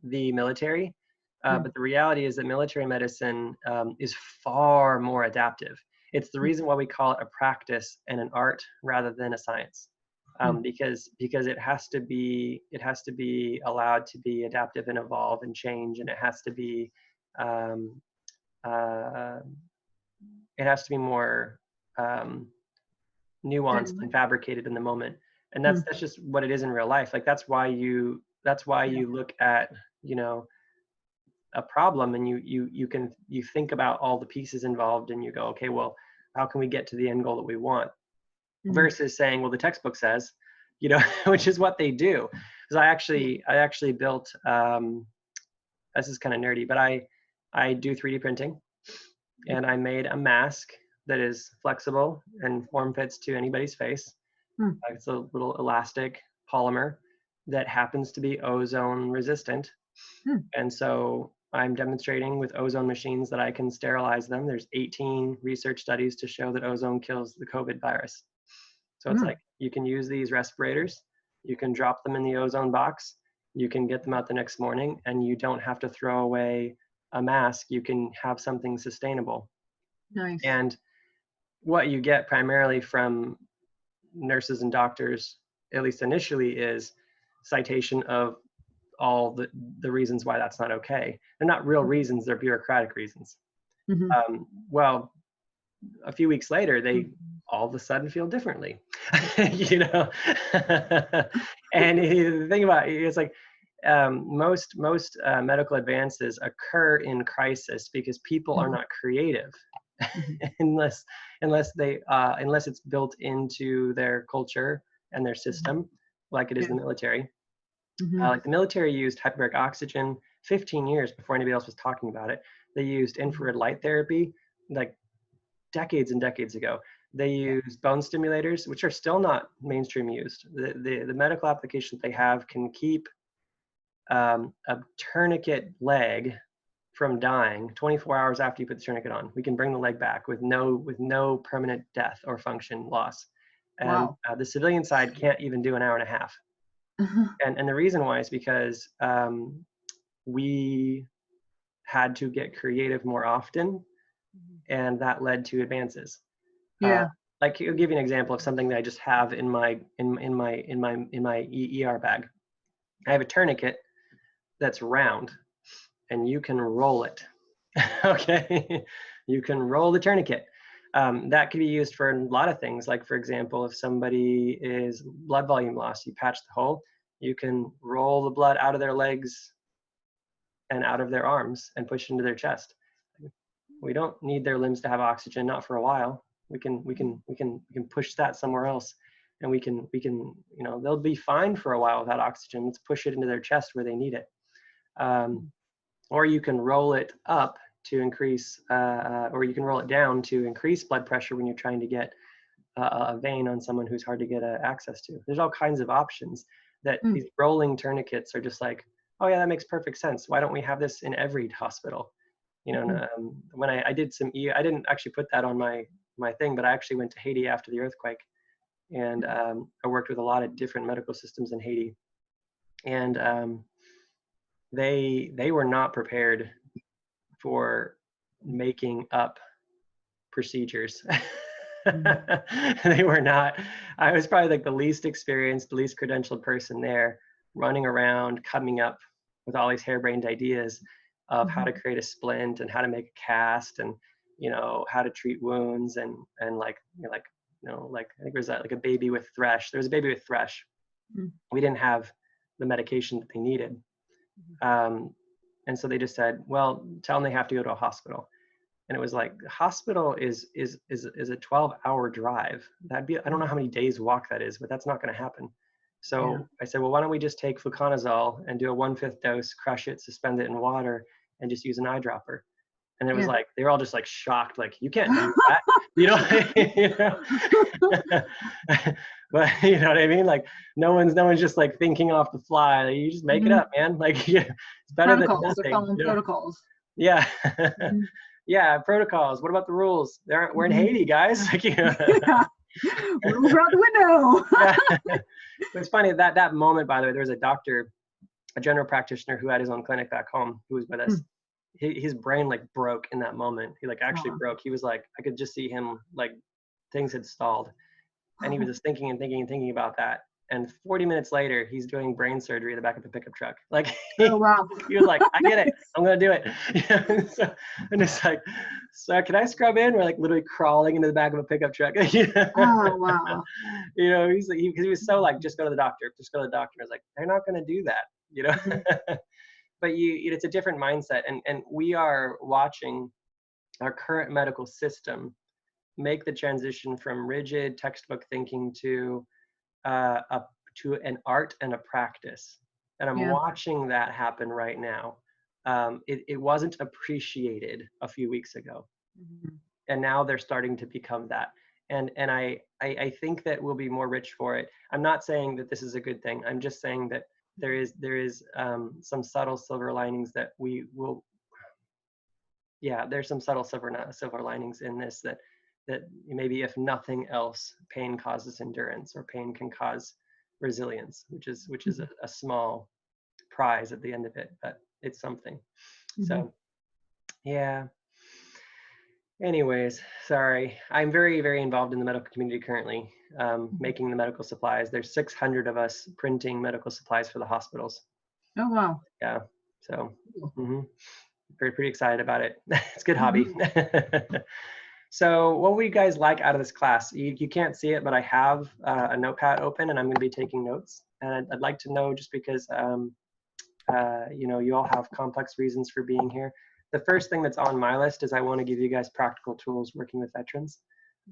the military, Mm. but the reality is that military medicine is far more adaptive. It's the reason why we call it a practice and an art rather than a science, because it has to be allowed to be adaptive and evolve and change, and it has to be um, uh, more nuanced and fabricated in the moment. And that's just what it is in real life. Like that's why you look at, you know, a problem and you think about all the pieces involved and you go, okay, well, how can we get to the end goal that we want? Versus saying, well, the textbook says, you know, which is what they do. Because I actually built this is kind of nerdy, but I do 3D printing, and I made a mask that is flexible and form fits to anybody's face. It's a little elastic polymer that happens to be ozone resistant. And so I'm demonstrating with ozone machines that I can sterilize them. There's 18 research studies to show that ozone kills the COVID virus. So it's like, you can use these respirators, you can drop them in the ozone box, you can get them out the next morning, and you don't have to throw away a mask. You can have something sustainable. Nice. And what you get primarily from nurses and doctors, at least initially, is citation of all the reasons why that's not okay. They're not real reasons, they're bureaucratic reasons. Well, a few weeks later, they all of a sudden feel differently, you know? And the thing about it, it's like most medical advances occur in crisis because people are not creative unless it's built into their culture and their system, like it is in the military. Like the military used hyperbaric oxygen 15 years before anybody else was talking about it. They used infrared light therapy like decades and decades ago. They used bone stimulators, which are still not mainstream used. The medical applications they have can keep a tourniquet leg from dying 24 hours after you put the tourniquet on. We can bring the leg back with no permanent death or function loss. And the civilian side can't even do an hour and a half. And the reason why is because we had to get creative more often, and that led to advances. Like, I'll give you an example of something that I just have in my ER bag. I have a tourniquet that's round, and you can roll it. Okay, you can roll the tourniquet. That could be used for a lot of things. Like, for example, if somebody is blood volume loss, you patch the hole, you can roll the blood out of their legs and out of their arms and push into their chest. We don't need their limbs to have oxygen, not for a while. We can push that somewhere else, and we can, you know, they'll be fine for a while without oxygen. Let's push it into their chest where they need it. Or you can roll it up to increase, or you can roll it down to increase blood pressure when you're trying to get a vein on someone who's hard to get access to. There's all kinds of options that these rolling tourniquets are just like, oh yeah, that makes perfect sense. Why don't we have this in every hospital? You know, when I did I didn't actually put that on my thing, but I actually went to Haiti after the earthquake, and I worked with a lot of different medical systems in Haiti, and they were not prepared for making up procedures. They were not. I was probably like the least experienced, least credentialed person there, running around coming up with all these harebrained ideas of how to create a splint and how to make a cast, and, you know, how to treat wounds, and like I think there's like a baby with thrush. There was a baby with thrush. We didn't have the medication that they needed. And so they just said, well, tell them they have to go to a hospital. And it was like, the hospital is a 12-hour drive. That'd be, I don't know how many days walk that is, but that's not going to happen. So I said, well, why don't we just take fluconazole and do a 1/5 dose, crush it, suspend it in water, and just use an eyedropper. And it was like, they were all just like shocked, like, you can't do that, you know? You know? But you know what I mean? Like, no one's just like thinking off the fly. Like, you just make it up, man. Like, yeah, it's better than nothing. They're following protocols. Yeah. Mhm. Yeah, protocols. What about the rules? We're in Mhm. Haiti, guys. Like, Yeah. Rules are out the window. yeah. It's funny that moment, by the way, there was a doctor, a general practitioner who had his own clinic back home who was with us. Mm. His brain like broke in that moment. He like actually Aw. broke. He was like, I could just see him like things had stalled. And he was just thinking and thinking and thinking about that. And 40 minutes later, he's doing brain surgery in the back of the pickup truck. Like Oh, wow. he was like, I get it. Nice. I'm gonna do it. So, and it's like, so can I scrub in? We're like literally crawling into the back of a pickup truck. Oh, wow. You know, he's like, because he was so like, just go to the doctor, just go to the doctor. I was like, they're not gonna do that, you know. Mhm. But it's a different mindset, and we are watching our current medical system make the transition from rigid textbook thinking to to an art and a practice. And I'm Yeah. watching that happen right now. It wasn't appreciated a few weeks ago, Mhm. and now they're starting to become that. And I think that we'll be more rich for it. I'm not saying that this is a good thing. I'm just saying that there is some subtle silver linings that we will. Yeah, there's some subtle silver linings in this that maybe if nothing else, pain causes endurance, or pain can cause resilience, which is a small prize at the end of it, but it's something. Mhm. So yeah. Anyways, sorry. I'm very, very involved in the medical community currently, making the medical supplies. There's 600 of us printing medical supplies for the hospitals. Oh, wow. Yeah. So Cool. pretty excited about it. It's a good hobby. Mhm. So what would you guys like out of this class? You can't see it, but I have a notepad open and I'm going to be taking notes. And I'd like to know, just because you know, you all have complex reasons for being here. The first thing that's on my list is I want to give you guys practical tools working with veterans.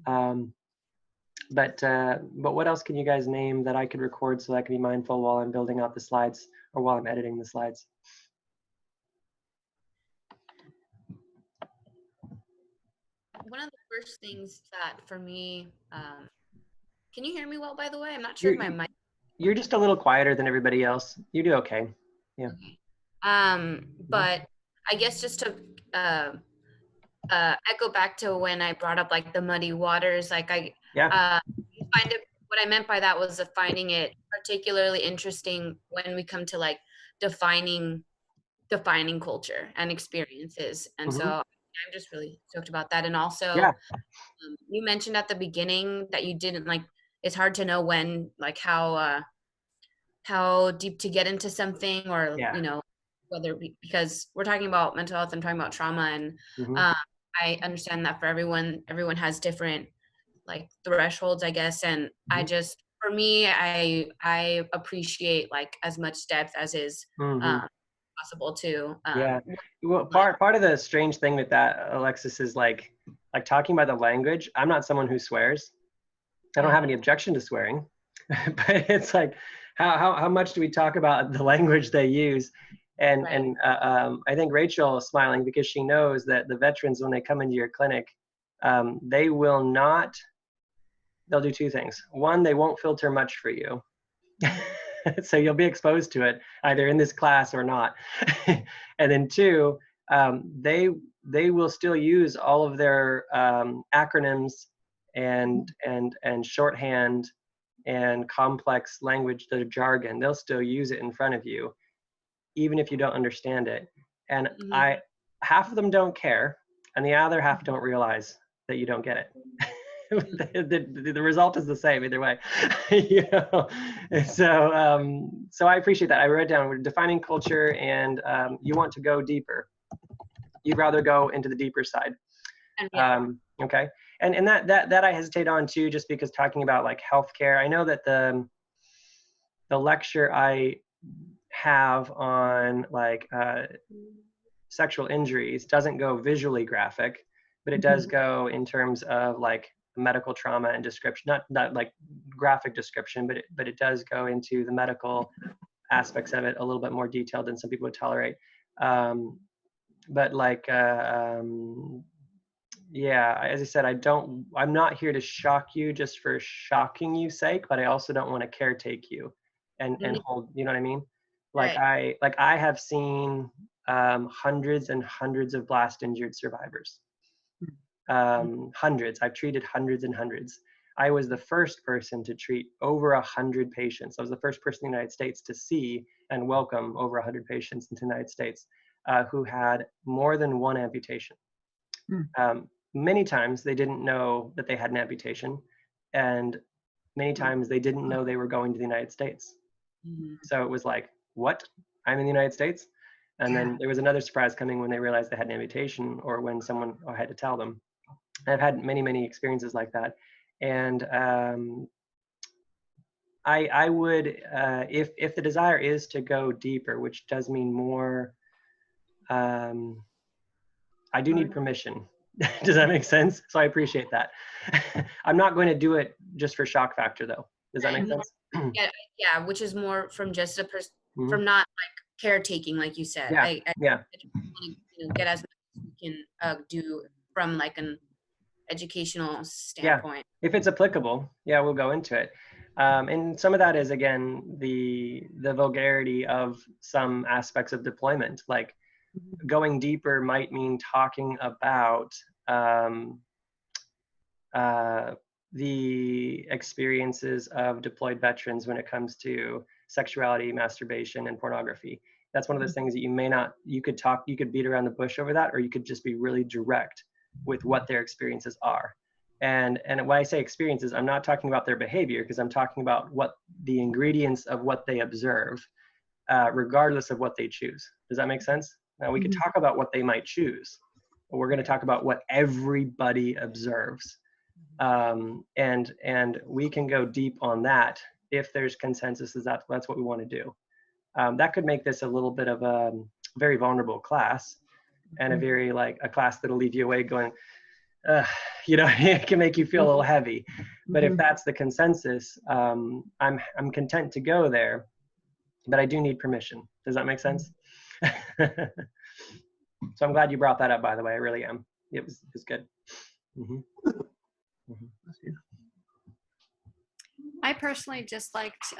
But what else can you guys name that I could record so I can be mindful while I'm building out the slides or while I'm editing the slides? One of the first things that for me, can you hear me well, by the way? I'm not sure if You're, my mic. you're just a little quieter than everybody else. You do okay. Yeah. Okay. But I guess just to echo back to when I brought up like the muddy waters, like Yeah. find it. What I meant by that was finding it particularly interesting when we come to like defining culture and experiences, and so I'm just really stoked about that. And also, Yeah. you mentioned at the beginning that you didn't like. It's hard to know when, like, how deep to get into something, or Yeah. you know, because we're talking about mental health and talking about trauma, and I understand that for everyone has different like thresholds, I guess. And I just, for me, I appreciate like as much depth as is possible to. Yeah. Well, part of the strange thing with that, Alexis, is like talking about the language. I'm not someone who swears. I don't have any objection to swearing, but it's like, how much do we talk about the language they use? And I think Rachel is smiling because she knows that the veterans, when they come into your clinic, they will not. They'll do two things. One, they won't filter much for you. So you'll be exposed to it either in this class or not. And then two, they will still use all of their acronyms and shorthand and complex language, the jargon. They'll still use it in front of you, even if you don't understand it. And half of them don't care, and the other half don't realize that you don't get it. The result is the same either way. You know? So I appreciate that. I wrote down, we're defining culture, and you want to go deeper. You'd rather go into the deeper side. Okay. And that I hesitate on too, just because talking about like healthcare, I know that the lecture I have on like sexual injuries doesn't go visually graphic, but it does go in terms of like medical trauma and description, not like graphic description, but it does go into the medical aspects of it a little bit more detailed than some people would tolerate. But like, yeah, as I said, I'm not here to shock you just for shocking you sake, but I also don't want to caretake you and hold, you know what I mean? Like I have seen hundreds and hundreds of blast injured survivors. Hundreds. I've treated hundreds and hundreds. I was the first person to treat over 100 patients. I was the first person in the United States to see and welcome over 100 patients into the United States who had more than one amputation. Many times they didn't know that they had an amputation, and many times they didn't know they were going to the United States. So it was like, what? I'm in the United States? And then there was another surprise coming when they realized they had an amputation, or when someone had to tell them. I've had many, many experiences like that. And I would, if the desire is to go deeper, which does mean more, I do need permission. Does that make sense? So I appreciate that. I'm not going to do it just for shock factor, though. Does that make sense? Yeah, which is more from just a from not like caretaking, like you said. Yeah. I get as much as we can do from like an educational standpoint. If it's applicable, we'll go into it. And some of that is, again, the vulgarity of some aspects of deployment. Like going deeper might mean talking about the experiences of deployed veterans when it comes to sexuality, masturbation, and pornography. That's one of those things that you could beat around the bush over that, or you could just be really direct with what their experiences are. And when I say experiences, I'm not talking about their behavior, because I'm talking about what the ingredients of what they observe, regardless of what they choose. Does that make sense? Now we could talk about what they might choose, but we're going to talk about what everybody observes. And we can go deep on that if there's consensus that's what we want to do. That could make this a little bit of a very vulnerable class, and a very a class that'll leave you away going, it can make you feel a little heavy. But if that's the consensus, I'm content to go there, but I do need permission. Does that make sense? So I'm glad you brought that up, by the way. I really am. It was good. I personally just liked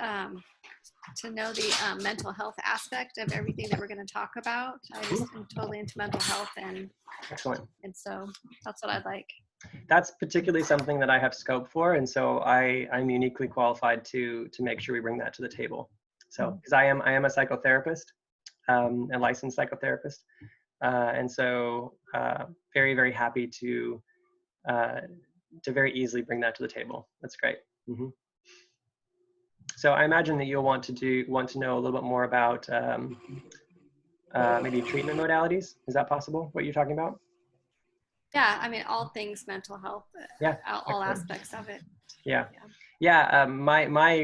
to know the mental health aspect of everything that we're going to talk about. I just am totally into mental health, and excellent. And so that's what I'd like. That's particularly something that I have scope for, and so I'm uniquely qualified to make sure we bring that to the table. So because I am a psychotherapist, a licensed psychotherapist, and so very, very happy to very easily bring that to the table. That's great. So I imagine that you'll want to know a little bit more about maybe treatment modalities. Is that possible? What you're talking about? Yeah, I mean, all things mental health. All aspects of it.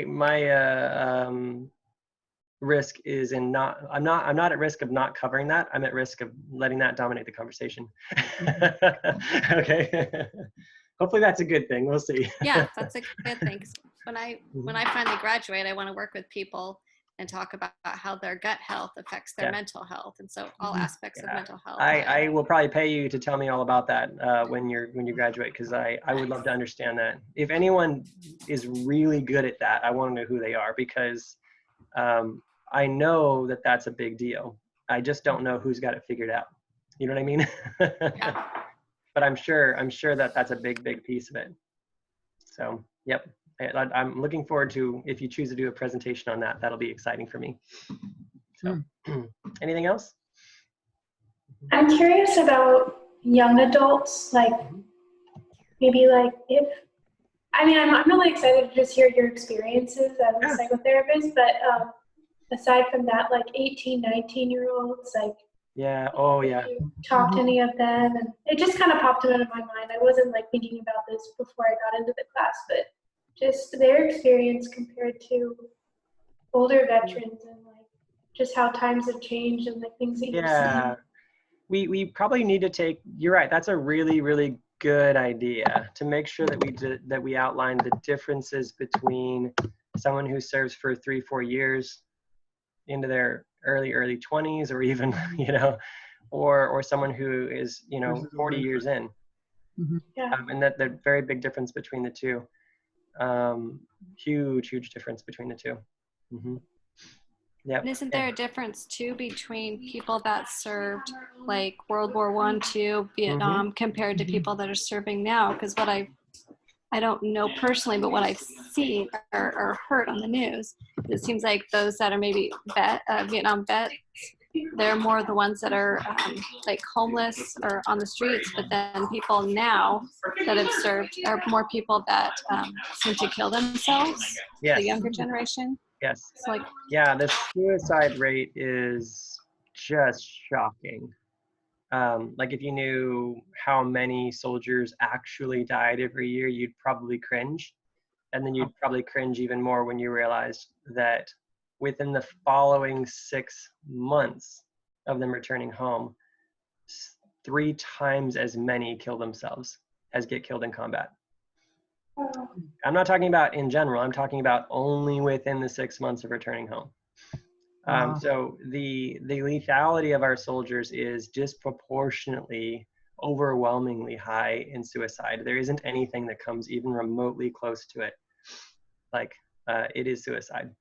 My risk is in not. I'm not at risk of not covering that. I'm at risk of letting that dominate the conversation. Okay. Hopefully that's a good thing. We'll see. Yeah, that's a good thing. When I finally graduate, I want to work with people and talk about how their gut health affects their mental health, and so all aspects of mental health. I will probably pay you to tell me all about that when you graduate, because I would love to understand that. If anyone is really good at that, I want to know who they are, because I know that that's a big deal. I just don't know who's got it figured out. You know what I mean? But I'm sure that that's a big piece of it. So, yep. I'm looking forward to, if you choose to do a presentation on that, that'll be exciting for me. So, anything else? I'm curious about young adults, maybe I'm really excited to just hear your experiences as a psychotherapist, but aside from that, 18, 19-year-olds, you talk to any of them, and it just kind of popped into my mind. I wasn't thinking about this before I got into the class, but just their experience compared to older veterans, and just how times have changed, and things that you've seen. We probably need to take, you're right, that's a really, really good idea, to make sure that we outline the differences between someone who serves for 3-4 years into their early 20s, or even or someone who is 40 years in. And that the very big difference between the two. Huge difference between the two. Yep. And isn't there a difference too between people that served like World War I, II, Vietnam, compared to people that are serving now? Because what I don't know personally, but what I've seen or heard on the news, it seems like those that are maybe Vietnam vets, they're more the ones that are like homeless or on the streets. But then people now that have served are more people that seem to kill themselves. Yes. The younger generation. Yes. It's like, yeah, the suicide rate is just shocking. Like if you knew how many soldiers actually died every year, you'd probably cringe. And then you'd probably cringe even more when you realized that within the following 6 months of them returning home, 3 times as many kill themselves as get killed in combat. I'm not talking about in general, I'm talking about only within the 6 months of returning home. So the lethality of our soldiers is disproportionately, overwhelmingly high in suicide. There isn't anything that comes even remotely close to it. Like it is suicide.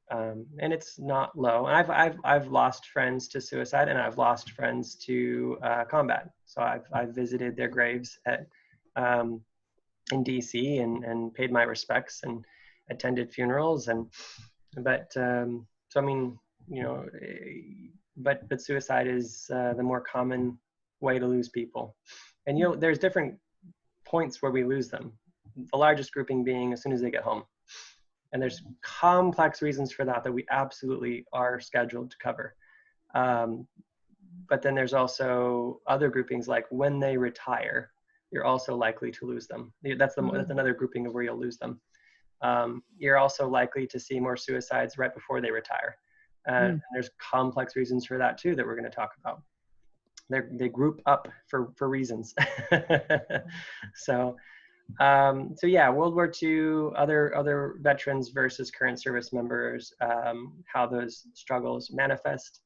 And it's not low. I've lost friends to suicide, and I've lost friends to combat. So I've visited their graves at in DC and paid my respects and attended funerals but so I mean, you know, but suicide is the more common way to lose people. And you know, there's different points where we lose them. The largest grouping being as soon as they get home. And there's complex reasons for that we absolutely are scheduled to cover. But then there's also other groupings, like when they retire, you're also likely to lose them. That's another grouping of where you'll lose them. You're also likely to see more suicides right before they retire. And there's complex reasons for that too that we're going to talk about. They group up for reasons. So yeah, World War II, other veterans versus current service members, how those struggles manifest.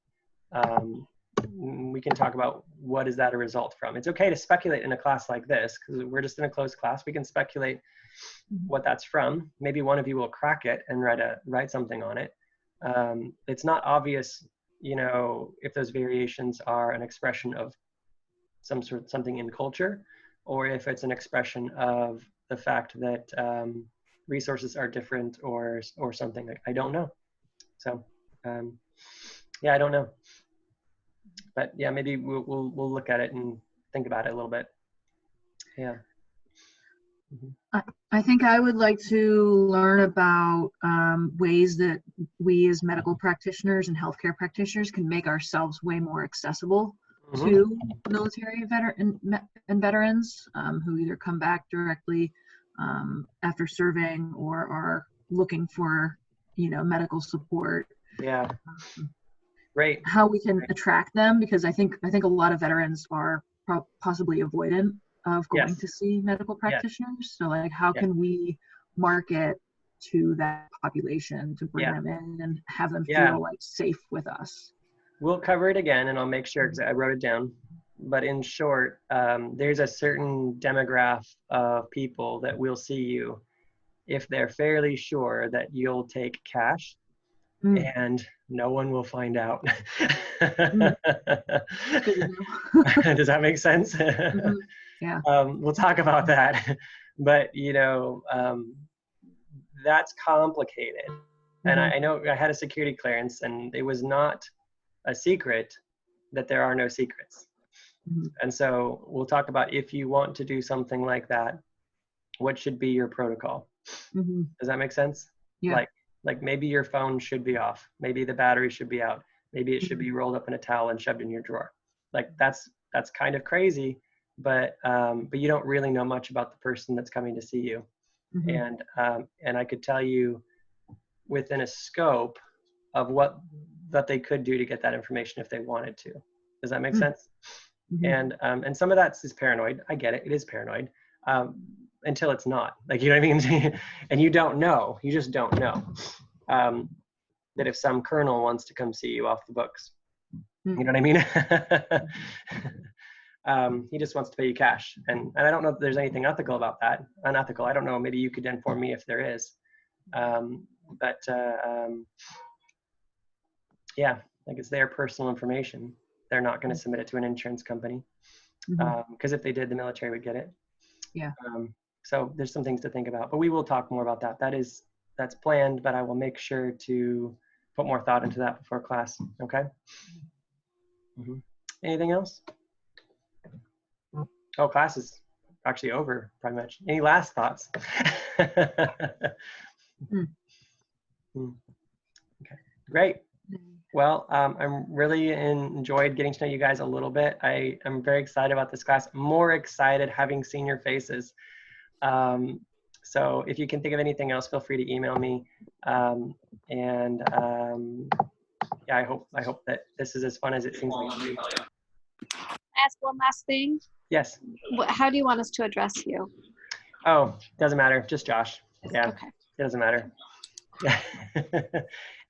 We can talk about what is that a result from. It's okay to speculate in a class like this because we're just in a closed class. We can speculate what that's from. Maybe one of you will crack it and write something on it. It's not obvious, you know, if those variations are an expression of something in culture, or if it's an expression of the fact that resources are different or something. I don't know. So yeah, I don't know. But yeah, maybe we'll look at it and think about it a little bit. Yeah. I think I would like to learn about ways that we as medical practitioners and healthcare practitioners can make ourselves way more accessible to military and veterans who either come back directly after serving or are looking for, you know, medical support. Yeah. Great. How we can attract them, because I think a lot of veterans are possibly avoidant of going to see medical practitioners. So like, how can we market to that population to bring them in and have them feel like safe with us? We'll cover it again, and I'll make sure, because I wrote it down. But in short, there's a certain demographic of people that will see you if they're fairly sure that you'll take cash and no one will find out. Does that make sense? Yeah. We'll talk about that. But, you know, that's complicated. And I know I had a security clearance, and it was not a secret that there are no secrets. And so we'll talk about, if you want to do something like that, what should be your protocol? Does that make sense? Yeah. Like maybe your phone should be off. Maybe the battery should be out. Maybe it should be rolled up in a towel and shoved in your drawer. Like that's kind of crazy, but you don't really know much about the person that's coming to see you. And I could tell you within a scope of what that they could do to get that information if they wanted to. Does that make sense? And some of that is paranoid. I get it. It is paranoid until it's not. Like, you know what I mean? And you don't know. You just don't know that if some colonel wants to come see you off the books, you know what I mean? He just wants to pay you cash. And I don't know if there's anything ethical about that. Unethical. I don't know. Maybe you could inform me if there is. yeah, like it's their personal information. They're not going to submit it to an insurance company. Because if they did, the military would get it. Yeah. So there's some things to think about, but we will talk more about that. That's planned, but I will make sure to put more thought into that before class. Okay. Anything else? Oh, class is actually over pretty much. Any last thoughts? Okay, great. Well, I'm really enjoyed getting to know you guys a little bit. I'm very excited about this class. More excited having seen your faces. So if you can think of anything else, feel free to email me. Yeah, I hope that this is as fun as it seems like to you. Ask one last thing. Yes. How do you want us to address you? Oh, doesn't matter. Just Josh. Yeah. Okay. It doesn't matter.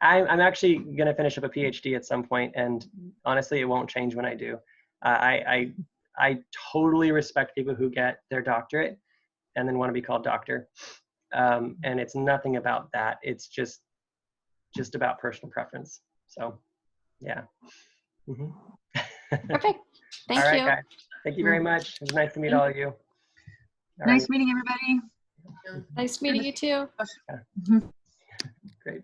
I'm actually going to finish up a PhD at some point, and honestly, it won't change when I do. I totally respect people who get their doctorate and then want to be called doctor. And it's nothing about that. It's just about personal preference. So, yeah. Perfect. Thank all right, you. guys. Thank you very much. It was nice to meet all of you. All Nice right. meeting everybody. Nice meeting you too. Great.